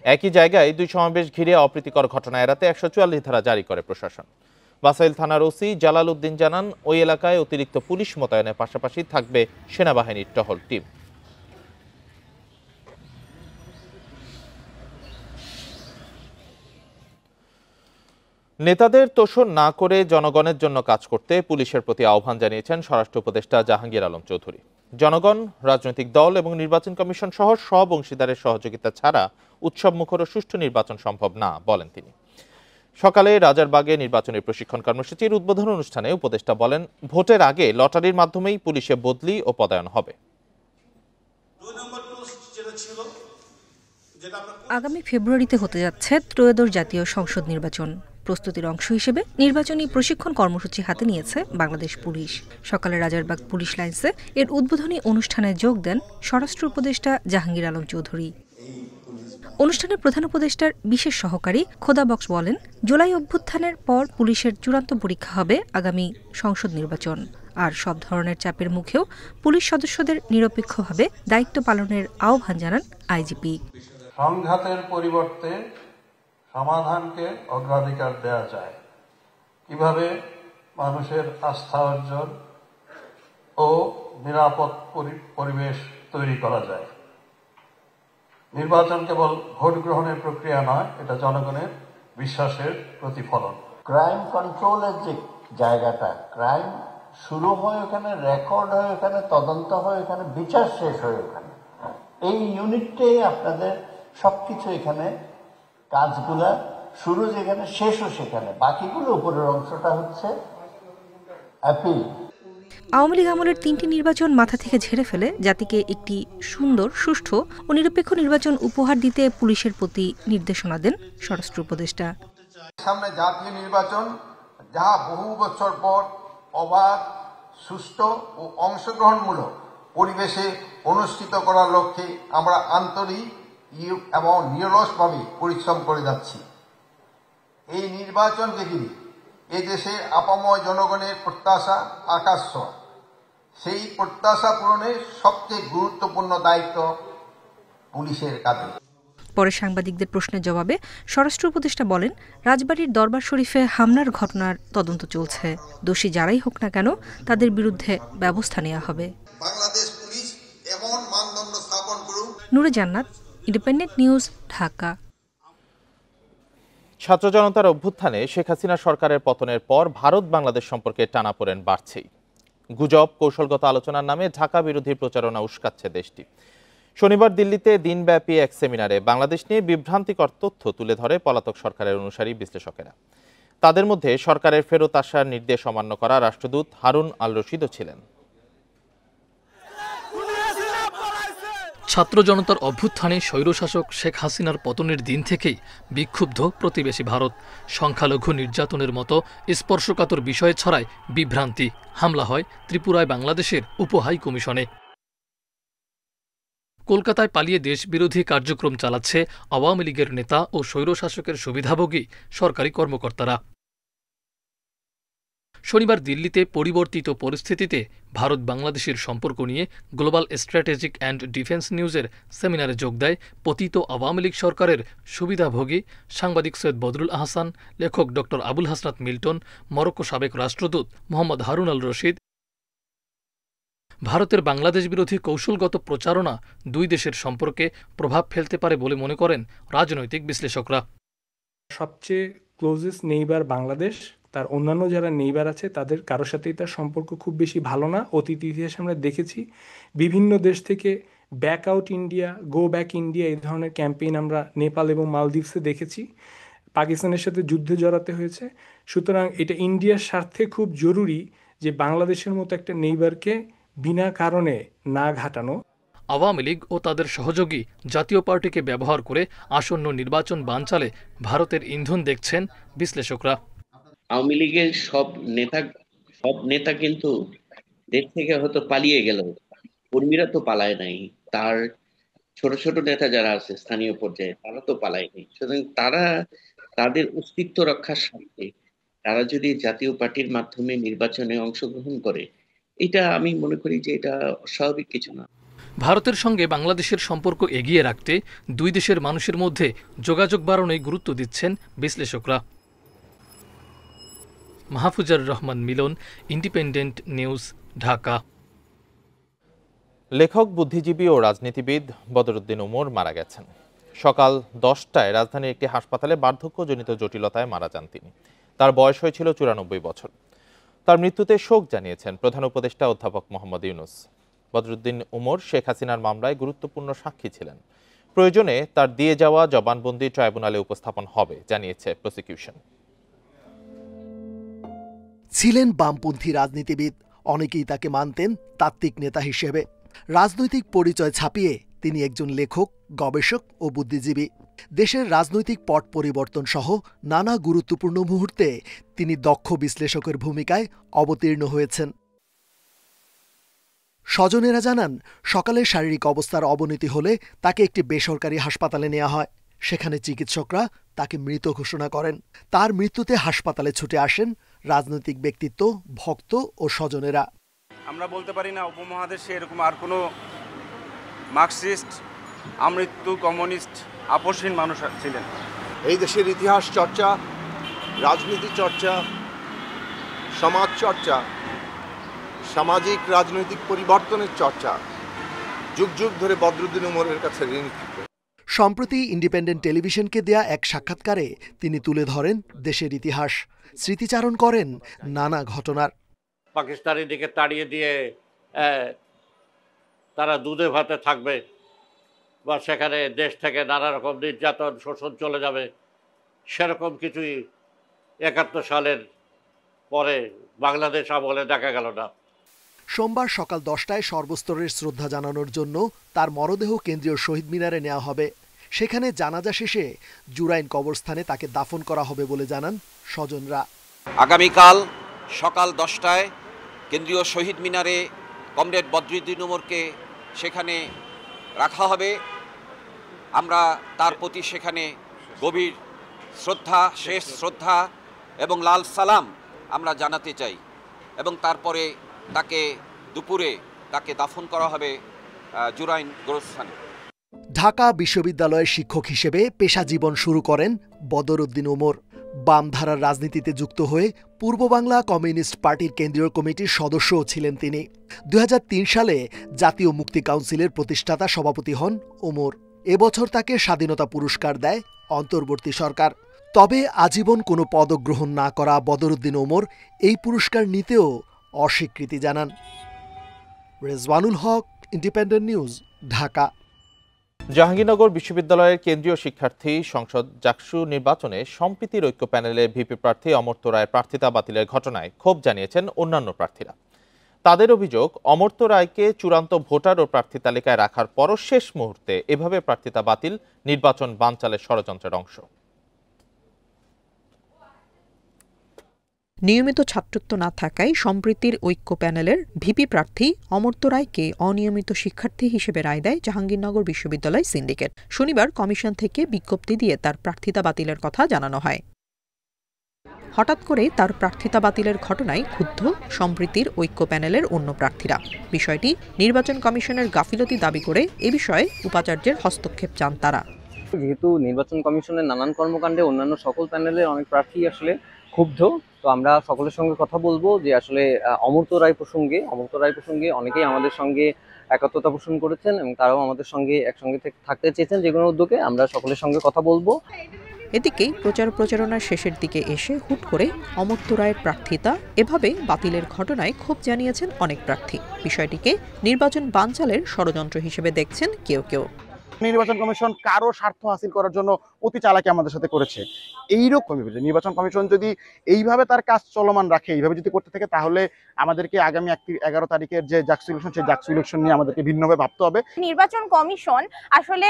একই জায়গায় দুই সমাবেশ ঘিরে অপ্রীতিকর ঘটনা এড়াতে 144 ধারা জারি করে প্রশাসন। বাসাইল থানার ওসি জালাল উদ্দিন জানান, ওই এলাকায় অতিরিক্ত পুলিশ মোতায়েনের পাশাপাশি থাকবে সেনাবাহিনীর টহল টিম। নেতাদের তোষণ না করে জনগণের জন্য কাজ করতে পুলিশের প্রতি আহ্বান জানিয়েছেন স্বরাষ্ট্র উপদেষ্টা জাহাঙ্গীর আলম চৌধুরী। জনগণ, রাজনৈতিক দল এবং নির্বাচন কমিশন সহ সব অংশীদারের সহযোগিতা ছাড়া উৎসবমুখর ও সুষ্ঠু নির্বাচন সম্ভব না বলেন তিনি। সকালে রাজারবাগে নির্বাচনী প্রশিক্ষণ কর্মসূচির উদ্বোধন অনুষ্ঠানে উপদেষ্টা বলেন, ভোটের আগে লটারির মাধ্যমেই পুলিশে বদলি ও পদায়ন হবে। আগামী ফেব্রুয়ারিতে হতে যাচ্ছে ত্রয়োদশ জাতীয় সংসদ নির্বাচন। প্রস্তুতির অংশ হিসেবে নির্বাচনী প্রশিক্ষণ কর্মসূচি হাতে নিয়েছে বাংলাদেশ পুলিশ। সকালে রাজারবাগ পুলিশ লাইন্সে এর উদ্বোধনী অনুষ্ঠানে যোগ দেন স্বরাষ্ট্র উপদেষ্টা জাহাঙ্গীর আলম চৌধুরী। অনুষ্ঠানে প্রধান উপদেষ্টার বিশেষ সহকারী খোদা বক্স বলেন, জুলাই অভ্যুত্থানের পর পুলিশের চূড়ান্ত পরীক্ষা হবে আগামী সংসদ নির্বাচন। আর সব ধরনের চাপের মুখেও পুলিশ সদস্যদের নিরপেক্ষভাবে দায়িত্ব পালনের আহ্বান জানান আইজিপি। সংঘাতের পরিবর্তে সমাধানকে অগ্রাধিকার দেওয়া যায়, কিভাবে মানুষের আস্থা অর্জন ও নিরাপদ পরিবেশ তৈরি করা যায়। নির্বাচন কেবল ভোট গ্রহণের প্রক্রিয়া নয়, এটা জনগণের বিশ্বাসের প্রতিফলন। ক্রাইম কন্ট্রোলের যে জায়গাটা, ক্রাইম শুরু হয় ওখানে, রেকর্ড হয় ওখানে, তদন্ত হয় ওখানে, বিচার শেষ হয় ওখানে। এই ইউনিটটাই আপনাদের সবকিছু এখানে, কাজগুলা শুরু যেখানে, শেষও সেখানে, বাকিগুলো উপরের অংশটা হচ্ছে অ্যাপিল। আওয়ামী লীগ আমলের 3টি নির্বাচন মাথা থেকে ঝেড়ে ফেলে জাতিকে একটি সুন্দর, সুষ্ঠু ও নিরপেক্ষ নির্বাচন উপহার দিতে পুলিশের প্রতি নির্দেশনা দেন স্বরাষ্ট্র উপদেষ্টা। সামনে জাতীয় নির্বাচন, যা বহু বছর পর অবাধ, সুষ্ঠু ও অংশগ্রহণমূলক পরিবেশে অনুষ্ঠিত করার লক্ষ্যে আমরা আন্তরিক এবং নিরলসভাবে পরিশ্রম করে যাচ্ছি। এই নির্বাচনকে ঘিরে এদেশের আপাময় জনগণের প্রত্যাশা আকাশ ছোঁয়া। সেই প্রত্যাশা পূরণের সবচেয়ে গুরুত্বপূর্ণ দায়িত্ব পুলিশের কাঁধে। পরে সাংবাদিকদের প্রশ্নের জবাবে স্বরাষ্ট্র উপদেষ্টা বলেন, রাজবাড়ীর দরবার শরীফে হামলার ঘটনার তদন্ত চলছে। দোষী যারাই হোক না কেন তাদের বিরুদ্ধে ব্যবস্থা নেওয়া হবে। বাংলাদেশ পুলিশ এমন মানদণ্ড স্থাপন করুক। নূরে জান্নাত, ইন্ডিপেন্ডেন্ট নিউজ, ঢাকা। ছাত্র জনতার অভ্যুত্থানে শেখ হাসিনা সরকারের পতনের পর ভারত বাংলাদেশ সম্পর্কে টানাপোড়েন বাড়ছেই। গুজব, কৌশলগত আলোচনার নামে ঢাকা বিরোধী প্রচারণা উস্কাচ্ছে দেশটি। শনিবার দিল্লিতে দিনব্যাপী এক সেমিনারে বাংলাদেশ নিয়ে বিভ্রান্তিকর তথ্য তুলে ধরে পলাতক সরকারের অনুসারী বিশ্লেষকেরা। তাদের মধ্যে সরকারের ফেরত আসার নির্দেশ অমান্য করা রাষ্ট্রদূত হারুন আল রশিদও ছিলেন। ছাত্র জনতার অভ্যুত্থানে স্বৈরশাসক শেখ হাসিনার পতনের দিন থেকেই বিক্ষুব্ধ প্রতিবেশী ভারত। সংখ্যালঘু নির্যাতনের মতো স্পর্শকাতর বিষয় ছড়ায় বিভ্রান্তি। হামলা হয় ত্রিপুরায় বাংলাদেশের উপহাই কমিশনে। কলকাতায় পালিয়ে দেশবিরোধী কার্যক্রম চালাচ্ছে আওয়ামী লীগের নেতা ও স্বৈরশাসকের সুবিধাভোগী সরকারি কর্মকর্তারা। শনিবার দিল্লিতে পরিবর্তিত পরিস্থিতিতে ভারত বাংলাদেশের সম্পর্ক নিয়ে গ্লোবাল স্ট্র্যাটেজিক অ্যান্ড ডিফেন্স নিউজের সেমিনারে যোগ দেয় পতিত আওয়ামী লীগ সরকারের সুবিধাভোগী সাংবাদিক সৈয়দ বদরুল আহসান, লেখক ড আবুল হাসনাত মিল্টন, মরক্কো সাবেক রাষ্ট্রদূত মোহাম্মদ হারুন আল রশিদ। ভারতের বাংলাদেশ বিরোধী কৌশলগত প্রচারণা দুই দেশের সম্পর্কে প্রভাব ফেলতে পারে বলে মনে করেন রাজনৈতিক বিশ্লেষকরা। সবচেয়ে ক্লোজেস্ট নেইবার বাংলাদেশ, তার অন্যান্য যারা নেইবার আছে তাদের কারোর সাথেই তার সম্পর্ক খুব বেশি ভালো না। অতীত ইতিহাসে আমরা দেখেছি বিভিন্ন দেশ থেকে back out India, go back India এই ধরনের ক্যাম্পেইন আমরা নেপাল এবং মালদ্বীপসে দেখেছি। পাকিস্তানের সাথে যুদ্ধে জড়াতে হয়েছে। সুতরাং এটা ইন্ডিয়ার স্বার্থে খুব জরুরি যে বাংলাদেশের মতো একটা নেইবারকে বিনা কারণে না ঘাটানো। আওয়ামী লীগ ও তাদের সহযোগী জাতীয় পার্টিকে ব্যবহার করে আসন্ন নির্বাচন বানচালে ভারতের ইন্ধন দেখছেন বিশ্লেষকরা। আওয়ামী লীগের সব নেতা কিন্তু দেশ থেকে হয়তো পালিয়ে গেল, কর্মীরা তো পালায় নাই, তার ছোট ছোট নেতা যারা আছে স্থানীয় পর্যায়ে তারা তো পালায় নাই। সুতরাং তারা তাদের অস্তিত্ব রক্ষার স্বার্থে তারা যদি জাতীয় পার্টির মাধ্যমে নির্বাচনে অংশগ্রহণ করে, এটা আমি মনে করি যে এটা অস্বাভাবিক কিছু না। ভারতের সঙ্গে বাংলাদেশের সম্পর্ক এগিয়ে রাখতে দুই দেশের মানুষের মধ্যে যোগাযোগ বাড়ানোয় গুরুত্ব দিচ্ছেন বিশ্লেষকরা। মাহফুজার রহমান মিলন, ইন্ডিপেন্ডেন্ট নিউজ, ঢাকা। লেখক, বুদ্ধিজীবী ও রাজনীতিবিদ বদরুদ্দিন উমর মারা গেছেন। সকাল 10টায় রাজধানীর একটি হাসপাতালে বার্ধক্যজনিত জটিলতায় মারা যান তিনি। তার বয়স হয়েছিল 94 বছর। তার মৃত্যুতে শোক জানিয়েছেন প্রধান উপদেষ্টা অধ্যাপক মোহাম্মদ ইউনূস। বদরুদ্দিন উমর শেখ হাসিনার মামলায় গুরুত্বপূর্ণ সাক্ষী ছিলেন। প্রয়োজনে তার দিয়ে যাওয়া জবানবন্দি ট্রাইব্যুনালে উপস্থাপন হবে জানিয়েছে প্রসিকিউশন। ছিলেন বামপন্থী রাজনীতিবিদ, অনেকেই তাকে মানতেন তাত্ত্বিক নেতা হিসেবে। রাজনৈতিক পরিচয় ছাপিয়ে তিনি একজন লেখক, গবেষক ও বুদ্ধিজীবী। দেশের রাজনৈতিক পট পরিবর্তন সহ নানা গুরুত্বপূর্ণ মুহূর্তে তিনি দক্ষ বিশ্লেষকের ভূমিকায় অবতীর্ণ হয়েছেন। স্বজনেরা জানান, সকালে শারীরিক অবস্থার অবনতি হলে তাকে একটি বেসরকারি হাসপাতালে নেওয়া হয়। সেখানে চিকিৎসকরা তাকে মৃত ঘোষণা করেন। তার মৃত্যুতে হাসপাতালে ছুটে আসেন রাজনৈতিক ব্যক্তিত্ব, ভক্ত ও স্বজনেরা। আমরা বলতে পারি না উপমহাদেশে এরকম আর কোনো মার্কসিস্ট, আমৃত্যু, কমিউনিস্ট, আপসহীন মানুষ ছিলেন। এই দেশের ইতিহাস চর্চা, রাজনীতি চর্চা, সমাজ চর্চা, সামাজিক রাজনৈতিক পরিবর্তনের চর্চা যুগ যুগ ধরে বদরুদ্দিন উমরের কাছে ঋণী থাকবে। সম্প্রতি ইন্ডিপেন্ডেন্ট টেলিভিশনকে দেয়া এক সাক্ষাৎকারে তিনি তুলে ধরেন দেশের ইতিহাস, স্মৃতিচারণ করেন নানা ঘটনার। পাকিস্তানের দিকে তাড়িয়ে দিয়ে তারা দুধে ভাতে থাকবে বা সেখানে দেশ থেকে নানা রকম নির্যাতন, শোষণ চলে যাবে, সেরকম কিছুই 71 সালের পরে বাংলাদেশ আমলে দেখা গেল না। সোমবার সকাল 10টায় সর্বস্তরের শ্রদ্ধা জানানোর জন্য তার মরদেহ কেন্দ্রীয় শহীদ মিনারে নেওয়া হবে। সেখানে জানাজা শেষে জুরাইন কবরস্থানে তাকে দাফন করা হবে বলে জানান স্বজনরা। আগামীকাল সকাল 10টায় কেন্দ্রীয় শহীদ মিনারে কমরেড বদরুদ্দিন উমরকে সেখানে রাখা হবে। আমরা তার প্রতি সেখানে গভীর শ্রদ্ধা, শেষ শ্রদ্ধা এবং লাল সালাম আমরা জানাতে চাই এবং তারপরে তাকে দুপুরে তাকে দাফন করা হবে জুরাইন গোরস্থানে। ঢাকা বিশ্ববিদ্যালয়ের শিক্ষক হিসেবে পেশা জীবন শুরু করেন বদরুদ্দিন উমর। বামধারার রাজনীতিতে যুক্ত হয়ে পূর্ব বাংলা কমিউনিস্ট পার্টির কেন্দ্রীয় কমিটির সদস্যও ছিলেন তিনি। 2003 সালে জাতীয় মুক্তি কাউন্সিলের প্রতিষ্ঠাতা সভাপতি হন উমর। এবছর তাকে স্বাধীনতা পুরস্কার দেয় অন্তর্বর্তী সরকার। তবে আজীবন কোনো পদক গ্রহণ না করা বদরুদ্দিন উমর এই পুরস্কার নিতেও অস্বীকৃতি জানান। রেজওয়ানুল হক, ইন্ডিপেন্ডেন্ট নিউজ, ঢাকা। জাহাঙ্গীরনগর বিশ্ববিদ্যালয়ের কেন্দ্রীয় শিক্ষার্থী সংসদ জাকসু নির্বাচনে সম্প্রীতির ঐক্য প্যানেলে ভিপি প্রার্থী অমর্ত্য রায়ের প্রার্থিতা বাতিলের ঘটনায় ক্ষোভ জানিয়েছেন অন্যান্য প্রার্থীরা। তাদের অভিযোগ, অমর্ত্য রায়কে চূড়ান্ত ভোটার ও প্রার্থী তালিকায় রাখার পরও শেষ মুহূর্তে এভাবে প্রার্থিতা বাতিল নির্বাচন বানচালের ষড়যন্ত্রের অংশ। নিয়মিত ছাত্রত্ব না থাকায় সম্প্রীতির ঐক্য প্যানেলের ভিপি প্রার্থী অমর্ত্য রায়কে অনিয়মিত শিক্ষার্থী হিসেবে রায় দেয় জাহাঙ্গীরনগর বিশ্ববিদ্যালয় সিন্ডিকেট। শনিবার কমিশন থেকে বিজ্ঞপ্তি দিয়ে তার প্রার্থিতা বাতিলের কথা জানানো হয়। হঠাৎ করে তার প্রার্থিতা বাতিলের ঘটনায় ক্ষুব্ধ সম্প্রীতির ঐক্য প্যানেলের অন্য প্রার্থীরা। বিষয়টি নির্বাচন কমিশনের গাফিলতি দাবি করে এ বিষয়ে উপাচার্যের হস্তক্ষেপ চান তারা। যেহেতু নির্বাচন কমিশনের নানান কর্মকাণ্ডে অন্যান্য সকল প্যানেলের অনেক প্রার্থী আসলে ক্ষুব্ধ, তো আমরা সকলের সঙ্গে কথা বলবো যে আসলে অমর্ত্য রায় প্রসঙ্গে অনেকেই আমাদের সঙ্গে একাত্মতা পোষণ করেছেন এবং তারাও আমাদের সঙ্গে একসঙ্গে থাকতে চেয়েছেন। যে কোনো উদ্যোগে আমরা সকলের সঙ্গে কথা বলবো। এদিকে প্রচারণার শেষের দিকে এসে হুট করে অমর্ত্য রায়ের প্রার্থিতা এভাবে বাতিলের ঘটনায় ক্ষোভ জানিয়েছেন অনেক প্রার্থী। বিষয়টিকে নির্বাচন বানচালের ষড়যন্ত্র হিসেবে দেখছেন কেউ কেউ। নির্বাচন কমিশন কারো স্বার্থ হাসিল করার জন্য অতি চালাকি আমাদের সাথে করেছে। এইরকম নির্বাচন কমিশন যদি এইভাবে তার কাজ চলমান রাখে, এইভাবে যদি করতে থাকে, তাহলে আমাদেরকে আগামী 11 তারিখের যে জাকসু ইলেকশন, সেই জাকসু ইলেকশন নিয়ে আমাদেরকে ভিন্নভাবে ভাবতে হবে। নির্বাচন কমিশন আসলে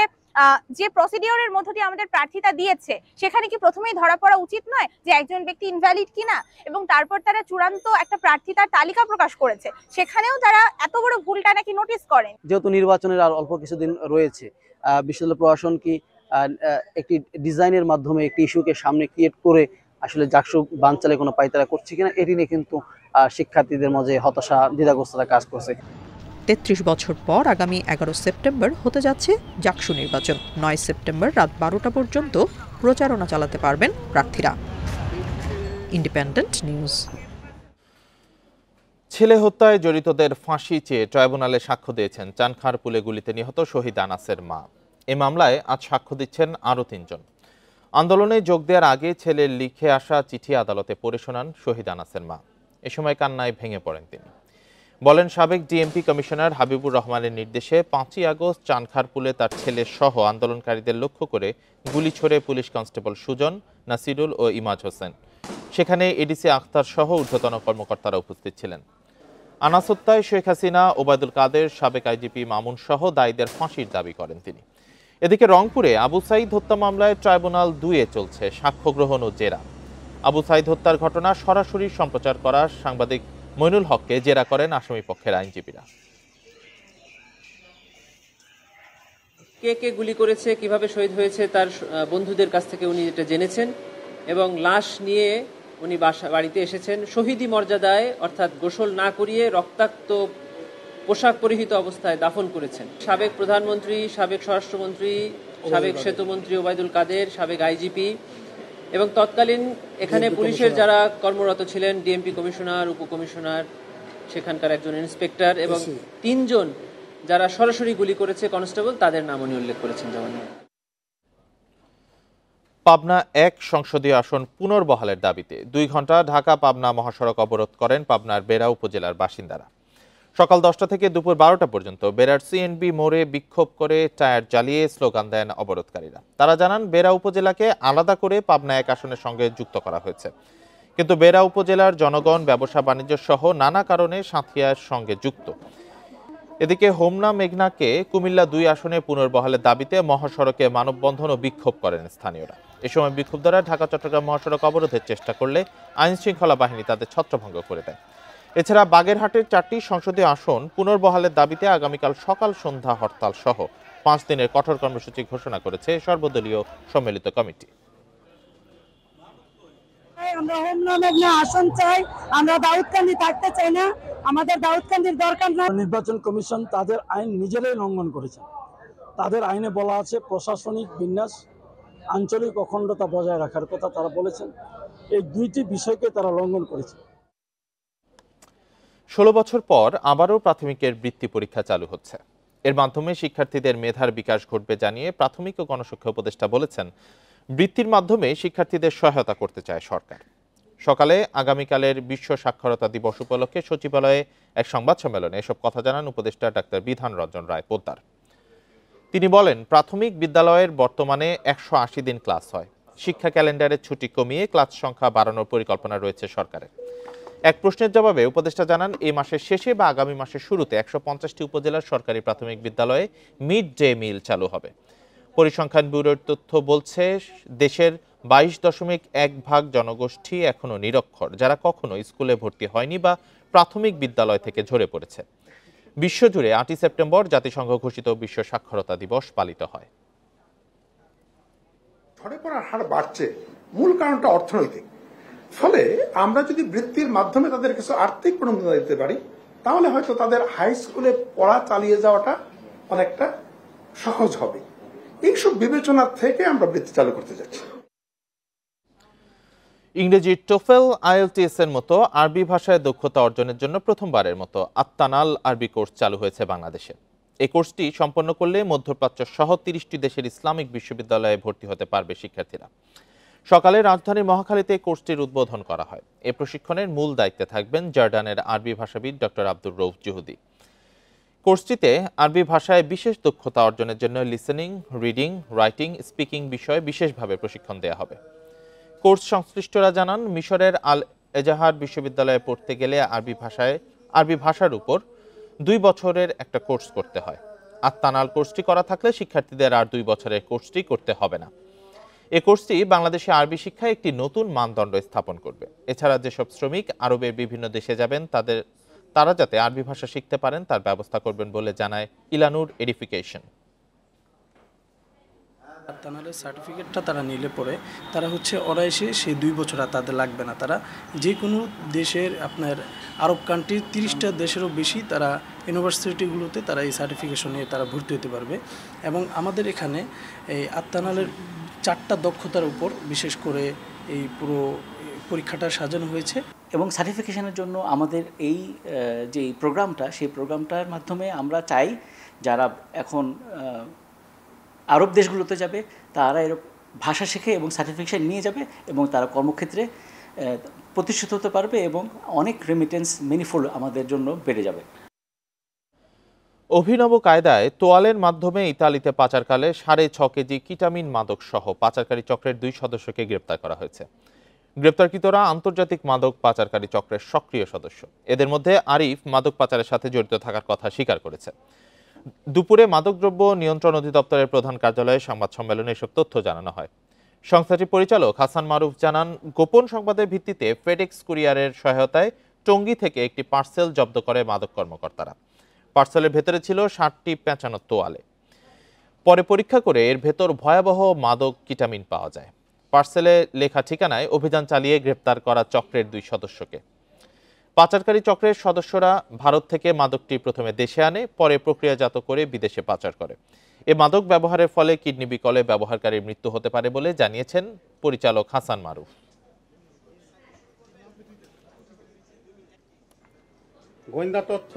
যে প্রসিডিওরের মধ্য দিয়ে আমাদের প্রার্থিতা দিয়েছে, সেখানে কি প্রথমেই ধরা পড়া উচিত নয় যে একজন ব্যক্তি ইনভ্যালিড কিনা, এবং তারপর তারা চূড়ান্ত একটা প্রার্থিতার তালিকা প্রকাশ করেছে, সেখানেও তারা এত বড় ভুলটা নাকি নোটিস করেন। যেহেতু নির্বাচনের আর অল্প কিছুদিন রয়েছে, বিশ্ববিদ্যালয় প্রশাসন কি একটি ডিজাইনের মাধ্যমে একটি ইস্যুকে সামনে ক্রিয়েট করে আসলে জাকসু বানচালে কোনো পাইতারা করছে কিনা, এটি নিয়ে কিন্তু শিক্ষার্থীদের মাঝে হতাশা, দ্বিধাগ্রস্ততা কাজ করছে। 33 বছর পর আগামী 11 সেপ্টেম্বর হতে যাচ্ছে জাকসু নির্বাচন। 9 সেপ্টেম্বর রাত 12টা পর্যন্ত প্রচারণা চালাতে পারবেন প্রার্থীরা। Independent news. ছেলে হত্যায় জড়িতদের ফাঁসি চেয়ে ট্রাইব্যুনালে সাক্ষ্য দিয়েছেন চানখারপুলে গুলিতে নিহত শহীদ আনাসের মা। এ মামলায় আজ সাক্ষ্য দিচ্ছেন আরও 3 জন। আন্দোলনে যোগ দেওয়ার আগে ছেলের লিখে আসা চিঠি আদালতে পড়ে শোনান শহীদ আনাসের মা। এ সময় কান্নায় ভেঙে পড়েন তিনি। বলেন, সাবেক ডিএমপি কমিশনার হাবিবুর রহমানের নির্দেশে 5ই আগস্ট চানখারপুলে তার ছেলে সহ আন্দোলনকারীদের লক্ষ্য করে গুলি ছোড়ে পুলিশ কনস্টেবল সুজন, নাসিরুল ও ইমাজ হোসেন। সেখানে এডিসি আখতার সহ ঊর্ধ্বতন কর্মকর্তারা উপস্থিত ছিলেন। আনাস হত্যায় শেখ হাসিনা, ওবায়দুল কাদের, সাবেক আইজিপি মামুন সহ দায়ীদের ফাঁসির দাবি করেন তিনি। এদিকে রংপুরে আবু সাইদ হত্যা মামলায় ট্রাইব্যুনাল 2-এ চলছে সাক্ষ্য গ্রহণ ও জেরা। আবু সাইদ হত্যার ঘটনা সরাসরি সম্প্রচার করা সাংবাদিক মইনুল হককে জেরা করেন আসামি পক্ষের আইনজীবীরা। কে কে গুলি করেছে, কিভাবে শহীদ হয়েছে, তার বন্ধুদের কাছ থেকে উনি এটা জেনেছেন এবং লাশ নিয়ে উনি বাড়িতে এসেছেন শহীদি মর্যাদায়, অর্থাৎ গোসল না করিয়ে রক্তাক্ত পোশাক পরিহিত অবস্থায় দাফন করেছেন। সাবেক প্রধানমন্ত্রী, সাবেক স্বরাষ্ট্রমন্ত্রী, সাবেক সেতুমন্ত্রী ওবায়দুল কাদের, সাবেক আইজিপি এবং তৎকালীন এখানে পুলিশের যারা কর্মরত ছিলেন, ডিএমপি কমিশনার, উপকমিশনার, সেখানকার একজন ইন্সপেক্টর এবং 3 জন যারা সরাসরি গুলি করেছে কনস্টেবল, তাদের নাম উনি উল্লেখ করেছেন। যেমন পাবনা 1 সংসদীয় আসন পুনর্বহালের দাবিতে 2 ঘন্টা ঢাকা পাবনা মহাসড়ক অবরোধ করেন পাবনার বেড়া উপজেলার বাসিন্দারা। সকাল 10টা থেকে দুপুর 12টা পর্যন্ত বেড়ার সিএনবি মোড়ে বিক্ষোভ করে টায়ার জ্বালিয়ে স্লোগান দেন অবরোধকারীরা। তারা জানান, বেড়া উপজেলাকে আলাদা করে পাবনা 1 আসনের সঙ্গে যুক্ত করা হয়েছে, কিন্তু বেড়া উপজেলার জনগণ ব্যবসা বাণিজ্য সহ নানা কারণে সাঁথিয়ার সঙ্গে যুক্ত। এদিকে হোমনা মেঘনাকে কুমিল্লা 2 আসনে পুনর্বহালের দাবিতে মহাসড়কে মানববন্ধন ও বিক্ষোভ করেন স্থানীয়রা। এ সময় বিক্ষোভকারীরা ঢাকা চট্টগ্রাম মহাসড়ক অবরোধের চেষ্টা করলে আইন শৃঙ্খলা বাহিনী তাদের ছত্রভঙ্গ করে দেয়। এছাড়া বাগেরহাটের 4টি সংসদীয় আসন পুনর্বহালের দাবিতে আগামীকাল সকাল সন্ধ্যা হরতাল সহ 5 দিনের কঠোর কর্মসূচি ঘোষণা করেছে সর্বদলীয় সম্মিলিত কমিটি। আমরা হোমনা মেঘনা আসন চাই, আমরা দাউদকান্দি থাকতে চাই না, আমাদের দাউদকান্দির দরকার নাই। নির্বাচন কমিশন তাদের আইন নিজেরাই লঙ্ঘন করেছে। তাদের আইনে বলা আছে প্রশাসনিক বিন্যাস, আঞ্চলিক অখণ্ডতা বজায় রাখার কথা তারা বলেছেন। এই 2টি বিষয়কে তারা লঙ্ঘন করেছে। 16 বছর পর আবারও প্রাথমিকের বৃত্তি পরীক্ষা চালু হচ্ছে। এর মাধ্যমে শিক্ষার্থীদের মেধার বিকাশ ঘটবে জানিয়ে প্রাথমিক ও গণশিক্ষা উপদেষ্টা বলেছেন, বৃত্তির মাধ্যমে শিক্ষার্থীদের সহায়তা করতে চায় সরকার। সকালে আগামীকালের বিশ্ব সাক্ষরতা দিবস উপলক্ষে সচিবালয়ে এক সংবাদ সম্মেলনে এসব কথা জানান উপদেষ্টা ডাক্তার বিধান রঞ্জন রায় পোদ্দার। তিনি বলেন, প্রাথমিক বিদ্যালয়ের বর্তমানে 180 দিন ক্লাস হয়। শিক্ষা ক্যালেন্ডারের ছুটি কমিয়ে ক্লাস সংখ্যা বাড়ানোর পরিকল্পনা রয়েছে সরকারের। এক প্রশ্নের জবাবে উপদেষ্টা জানান, এই মাসের শেষে বা আগামী মাসের শুরুতে 150টি উপজেলার সরকারি প্রাথমিক বিদ্যালয়ে মিড ডে মিল চালু হবে। পরিসংখ্যান ব্যুরোর তথ্য বলছে দেশের 22.1% জনগোষ্ঠী এখনো নিরক্ষর, যারা কখনো স্কুলে ভর্তি হয়নি বা প্রাথমিক বিদ্যালয় থেকে ঝরে পড়েছে। বিশ্বজুড়ে 8 সেপ্টেম্বর জাতিসংঘ ঘোষিত বিশ্ব সাক্ষরতা দিবস পালিত হয়। ঝরে পড়ার হার বাড়ছে, মূল কারণটা অর্থনৈতিক। ফলে আমরা যদি বৃত্তির মাধ্যমে তাদের কিছু আর্থিক প্রণোদনা দিতে পারি, তাহলে হয়তো তাদের হাই স্কুলে পড়া চালিয়ে যাওয়াটা অনেকটা সহজ হবে। এইসব বিবেচনা থেকে আমরা বৃত্তি চালু করতে যাচ্ছি। ইংরেজি টোফেল, আইএলটিএস এর মতো আরবি ভাষায় দক্ষতা অর্জনের জন্য প্রথমবারের মতো আত্তানাল আরবি কোর্স চালু হয়েছে বাংলাদেশে। এই কোর্সটি সম্পন্ন করলে মধ্যপ্রাচ্য সহ 30টি দেশের ইসলামিক বিশ্ববিদ্যালয়ে ভর্তি হতে পারবে শিক্ষার্থীরা। সকালে রাজধানীর মহাখালীতে কোর্সটির উদ্বোধন করা হয়। এই প্রশিক্ষণের মূল দায়িত্বে থাকবেন জর্ডানের আরবি ভাষাবিদ ডক্টর আব্দুর রউফ জুহুদি। কোর্সটিতে আরবি ভাষায় বিশেষ দক্ষতা অর্জনের জন্য লিসেনিং, রিডিং, রাইটিং, স্পিকিং বিষয়ে বিশেষভাবে প্রশিক্ষণ দেওয়া হবে। কোর্স সংশ্লিষ্টরা জানান, মিশরের আল এজাহার বিশ্ববিদ্যালয়ে পড়তে গেলে আরবি ভাষার উপর 2 বছরের একটা কোর্স করতে হয়। আত্তানাল কোর্সটি করা থাকলে শিক্ষার্থীদের আর 2 বছরের কোর্সটি করতে হবে না। এই কোর্সটি বাংলাদেশে আরবি শিক্ষায় একটি নতুন মানদণ্ড স্থাপন করবে। এছাড়া যেসব শ্রমিক আরবের বিভিন্ন দেশে যাবেন তারা যাতে আরবি ভাষা শিখতে পারেন তার ব্যবস্থা করবেন বলে জানায় ইলানুর এডিফিকেশন। আত্তানালের সার্টিফিকেটটা তারা নিলে পরে তারা ওরা এসে সেই 2 বছর আর তাদের লাগবে না। তারা যে কোনো দেশের আপনার আরব কান্ট্রির 30টা দেশেরও বেশি তারা ইউনিভার্সিটিগুলোতে তারা এই সার্টিফিকেশন নিয়ে তারা ভর্তি হতে পারবে। এবং আমাদের এখানে এই আত্তানালের 4টা দক্ষতার উপর বিশেষ করে এই পুরো পরীক্ষাটা সাজানো হয়েছে। এবং সার্টিফিকেশনের জন্য আমাদের এই যে প্রোগ্রামটা, সেই প্রোগ্রামটার মাধ্যমে আমরা চাই যারা এখন আরব দেশগুলোতে যাবে তারা এরকম ভাষা শেখে এবং সার্টিফিকেশন নিয়ে যাবে এবং তারা কর্মক্ষেত্রে প্রতিষ্ঠিত হতে পারবে এবং অনেক রেমিটেন্স মেনিফোল্ড আমাদের জন্য বেড়ে যাবে। অভিনব কায়দায় তোয়ালের মাধ্যমে ইতালিতে পাচারকালে 6.5 কেজি কিটামিন মাদক সহ পাচারকারী চক্রের 2 সদস্যকে গ্রেপ্তার করা হয়েছে। গ্রেপ্তারকৃতরা আন্তর্জাতিক মাদক পাচারকারী চক্রের সক্রিয় সদস্য। এদের মধ্যে আরিফ মাদক পাচারের সাথে জড়িত থাকার কথা স্বীকার করেছে। দুপুরে মাদকদ্রব্য নিয়ন্ত্রণ অধিদপ্তরের প্রধান কার্যালয়ে সংবাদ সম্মেলনে এসব তথ্য জানানো হয়। সংস্থাটির পরিচালক হাসান মারুফ জানান, গোপন সংবাদের ভিত্তিতে ফেডেক্স কুরিয়ারের সহায়তায় টঙ্গী থেকে একটি পার্সেল জব্দ করে মাদক কর্মকর্তারা। পার্সেলের ভেতরে ছিল 60টি পেঁচানো তোয়ালে। পরে পরীক্ষা করে এর ভেতর ভয়াবহ মাদক কিটামিন পাওয়া যায়। পার্সেলে লেখা ঠিকানায় অভিযান চালিয়ে গ্রেপ্তার করা চক্রের 2 সদস্যকে। পাচারকারী চক্রের সদস্যরা ভারত থেকে মাদকটি প্রথমে দেশে আনে, পরে প্রক্রিয়াজাত করে বিদেশে পাচার করে। এ মাদক ব্যবহারের ফলে কিডনি বিকলে ব্যবহারকারীর মৃত্যু হতে পারে বলে জানিয়েছেন পরিচালক হাসান মারুফ। গোয়েন্দা তথ্য,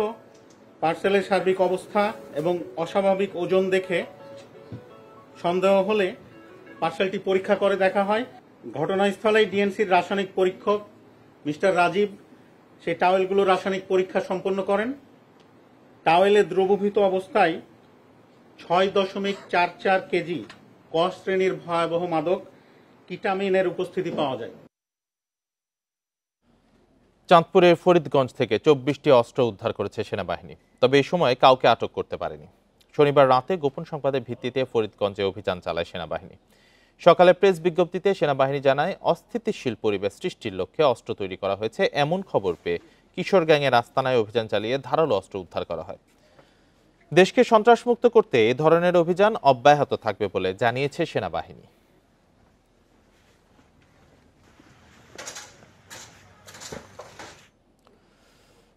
পার্সেলের সার্বিক অবস্থা এবং অস্বাভাবিক ওজন দেখে সন্দেহ হলে পার্সেলটি পরীক্ষা করে দেখা হয়। ঘটনাস্থলে ডিএনসির রাসায়নিক পরীক্ষক মিস্টার রাজীব সেই টাওয়েলগুলো রাসায়নিক পরীক্ষা সম্পন্ন করেন। টাওয়েলে দ্রবীভূত অবস্থায় 6.44 কেজি ক শ্রেণীর ভয়াবহ মাদক কিটামিনের উপস্থিতি পাওয়া যায়। চাঁদপুরের ফরিদগঞ্জ থেকে 24টি অস্ত্র উদ্ধার করেছে সেনাবাহিনী, তবে এই সময় কাউকে আটক করতে পারেনি। শনিবার রাতে গোপন সংবাদের ভিত্তিতে ফরিদগঞ্জে অভিযান চালায় সেনাবাহিনী। সকালে প্রেস বিজ্ঞপ্তিতে সেনাবাহিনী জানায়, অস্থিতিশীল পরিবেশ সৃষ্টির লক্ষ্যে অস্ত্র তৈরি করা হয়েছে এমন খবর পেয়ে কিশোর গ্যাংয়ের আস্তানায় অভিযান চালিয়ে ধারালো অস্ত্র উদ্ধার করা হয়। দেশকে সন্ত্রাসমুক্ত করতে এ ধরনের অভিযান অব্যাহত থাকবে বলে জানিয়েছে সেনাবাহিনী।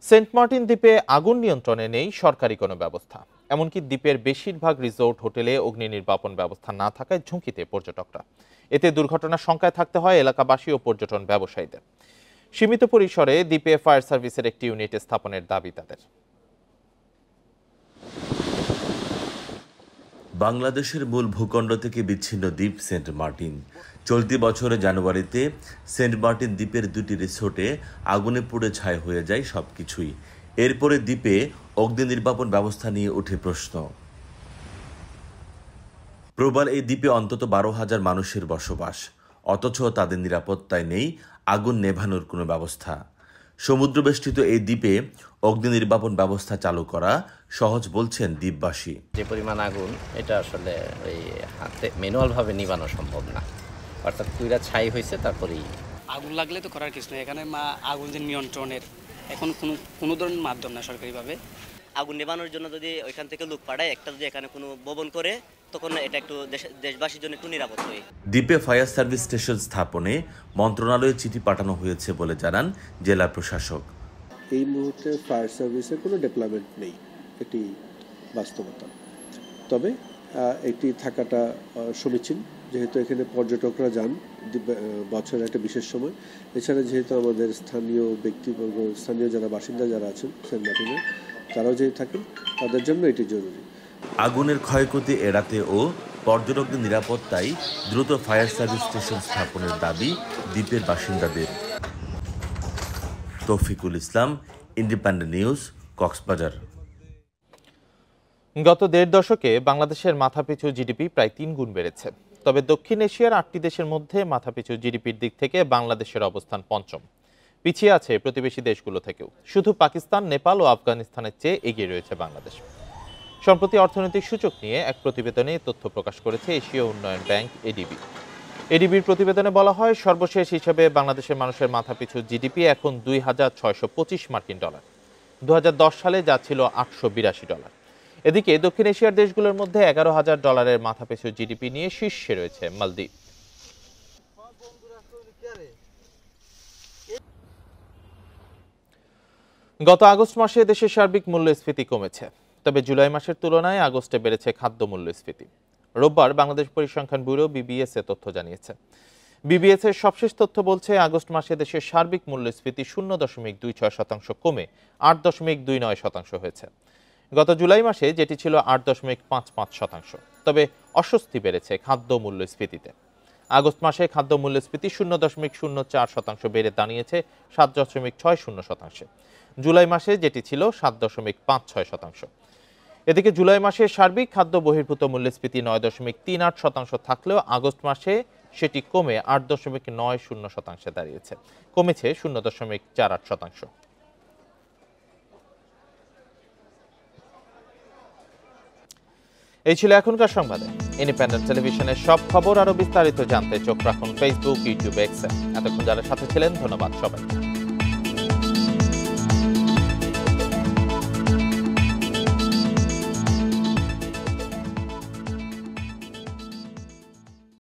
সেন্ট মার্টিন দ্বীপে আগুন নিয়ন্ত্রণে নেই সরকারি কোনো ব্যবস্থা। এমনকি দ্বীপের বেশিরভাগ রিসোর্ট হোটেলে অগ্নি নির্বাপন ব্যবস্থা না থাকায় ঝুঁকিতে পর্যটকরা। এতে দুর্ঘটনার শঙ্কায় থাকতে হয় এলাকাবাসী ও পর্যটন ব্যবসায়ীদের। সীমিত পরিসরে দ্বীপে ফায়ার সার্ভিসের একটি ইউনিট স্থাপনের দাবি তাদের। বাংলাদেশের মূল ভূখণ্ড থেকে বিচ্ছিন্ন দ্বীপ সেন্ট মার্টিন। চলতি বছরের জানুয়ারিতে সেন্ট মার্টিন দ্বীপের 2টি রিসোর্টে আগুনে পুড়ে ছাই হয়ে যায় সবকিছুই। এরপরে দ্বীপে অগ্নি নির্বাপন ব্যবস্থা নিয়ে ওঠে প্রশ্ন। প্রবাল এই দ্বীপে অন্তত 12,000 মানুষের বসবাস, অথচ তাদের নিরাপত্তায় নেই আগুন নেভানোর কোনো ব্যবস্থা। সমুদ্রবেষ্টিত এই দ্বীপে অগ্নি নির্বাপন ব্যবস্থা চালু করা সহজ বলছেন দ্বীপবাসী। যে পরিমাণ আগুন এটা আসলে ওই হাতে ম্যানুয়ালভাবে নিবানো সম্ভব না, অর্থাৎ পুরা ছাই হয়েছে তারপরেই। আগুন লাগলে তো করার কিছু নেই, এখানে আগুন যে নিয়ন্ত্রণের এখন কোনো ধরনের মাধ্যম না সরকারিভাবে। আগুন নেবানোর জন্য যদি ওইখান থেকে লোক পাঠায়, একটা যদি এখানে কোনো ভবন করে, তখন এটা একটু দেশবাসীর জন্য একটু নিরাপদ হয়। দ্বীপে ফায়ার সার্ভিস স্টেশন স্থাপনে মন্ত্রণালয়ে চিঠি পাঠানো হয়েছে বলে জানান জেলা প্রশাসক। এই মুহূর্তে ফায়ার সার্ভিসের কোনো ডেভেলপমেন্ট নেই, এটি বাস্তবতা। তবে এটি থাকাটা সমীচীন, যেহেতু এখানে পর্যটকরা যান বছরের একটা বিশেষ সময়। এছাড়া যেহেতু আমাদের স্থানীয় ব্যক্তিবর্গ, স্থানীয় যারা বাসিন্দা যারা আছেন সেন্ট মার্টিনের, তারাও যেহেতু থাকেন, তাদের জন্য এটি জরুরি। আগুনের ক্ষয়ক্ষতি এড়াতে ও পর্যটকদের নিরাপত্তায় দ্রুত ফায়ার সার্ভিস স্টেশন স্থাপনের দাবি দ্বীপের বাসিন্দাদের। তৌফিকুল ইসলাম, ইন্ডিপেন্ডেন্ট নিউজ, কক্সবাজার। গত ১.৫ দশকে বাংলাদেশের মাথাপিছু জিডিপি প্রায় ৩ গুণ বেড়েছে। তবে দক্ষিণ এশিয়ার ৮টি দেশের মধ্যে মাথাপিছু জিডিপির দিক থেকে বাংলাদেশের অবস্থান পঞ্চম, পিছিয়ে আছে প্রতিবেশী দেশগুলো থেকেও। শুধু পাকিস্তান, নেপাল ও আফগানিস্তানের চেয়ে এগিয়ে রয়েছে বাংলাদেশ। সম্প্রতি অর্থনৈতিক সূচক নিয়ে এক প্রতিবেদনে তথ্য প্রকাশ করেছে এশীয় উন্নয়ন ব্যাংক এডিবি। এডিবির প্রতিবেদনে বলা হয়, সর্বশেষ হিসেবে বাংলাদেশের মানুষের মাথাপিছু জিডিপি এখন $২,৬২৫ মার্কিন। ২০১০ সালে যা ছিল $৮৮২। এদিকে দক্ষিণ এশিয়ার দেশগুলোর মধ্যে $১১,০০০ মাথাপিছু জিডিপি নিয়ে শীর্ষে রয়েছে মালদ্বীপ। গত আগস্ট মাসে দেশের সার্বিক মূল্যস্ফীতি কমেছে, তবে জুলাই মাসের তুলনায় আগস্টে বেড়েছে খাদ্য মূল্যস্ফীতি। রোববার বাংলাদেশ পরিসংখ্যান ব্যুরো বিবিএস এ তথ্য জানিয়েছে। বিবিএস এর সবশেষ তথ্য বলছে, আগস্ট মাসে দেশের সার্বিক মূল্যস্ফীতি 0.26% কমে 8.29% হয়েছে। গত জুলাই মাসে যেটি ছিল 8.55%। তবে অস্বস্তি বেড়েছে খাদ্য মূল্যস্ফীতিতে। আগস্ট মাসে খাদ্য মূল্যস্ফীতি 0.04% বেড়ে দাঁড়িয়েছে 7.60%। জুলাই মাসে যেটি ছিল 7.56%। এদিকে জুলাই মাসে সার্বিক খাদ্য বহির্ভূত মূল্যস্ফীতি 9.38% থাকলেও আগস্ট মাসে সেটি কমে 8.90% দাঁড়িয়েছে, কমেছে 0.48%। এই ছিল এখনকার সংবাদে। ইন্ডিপেন্ডেন্ট টেলিভিশনের সব খবর আরো বিস্তারিত জানতে চোখ রাখুন ফেসবুক, ইউটিউব, এক্সে। এতক্ষণ যারা সাথে ছিলেন ধন্যবাদ সবাই।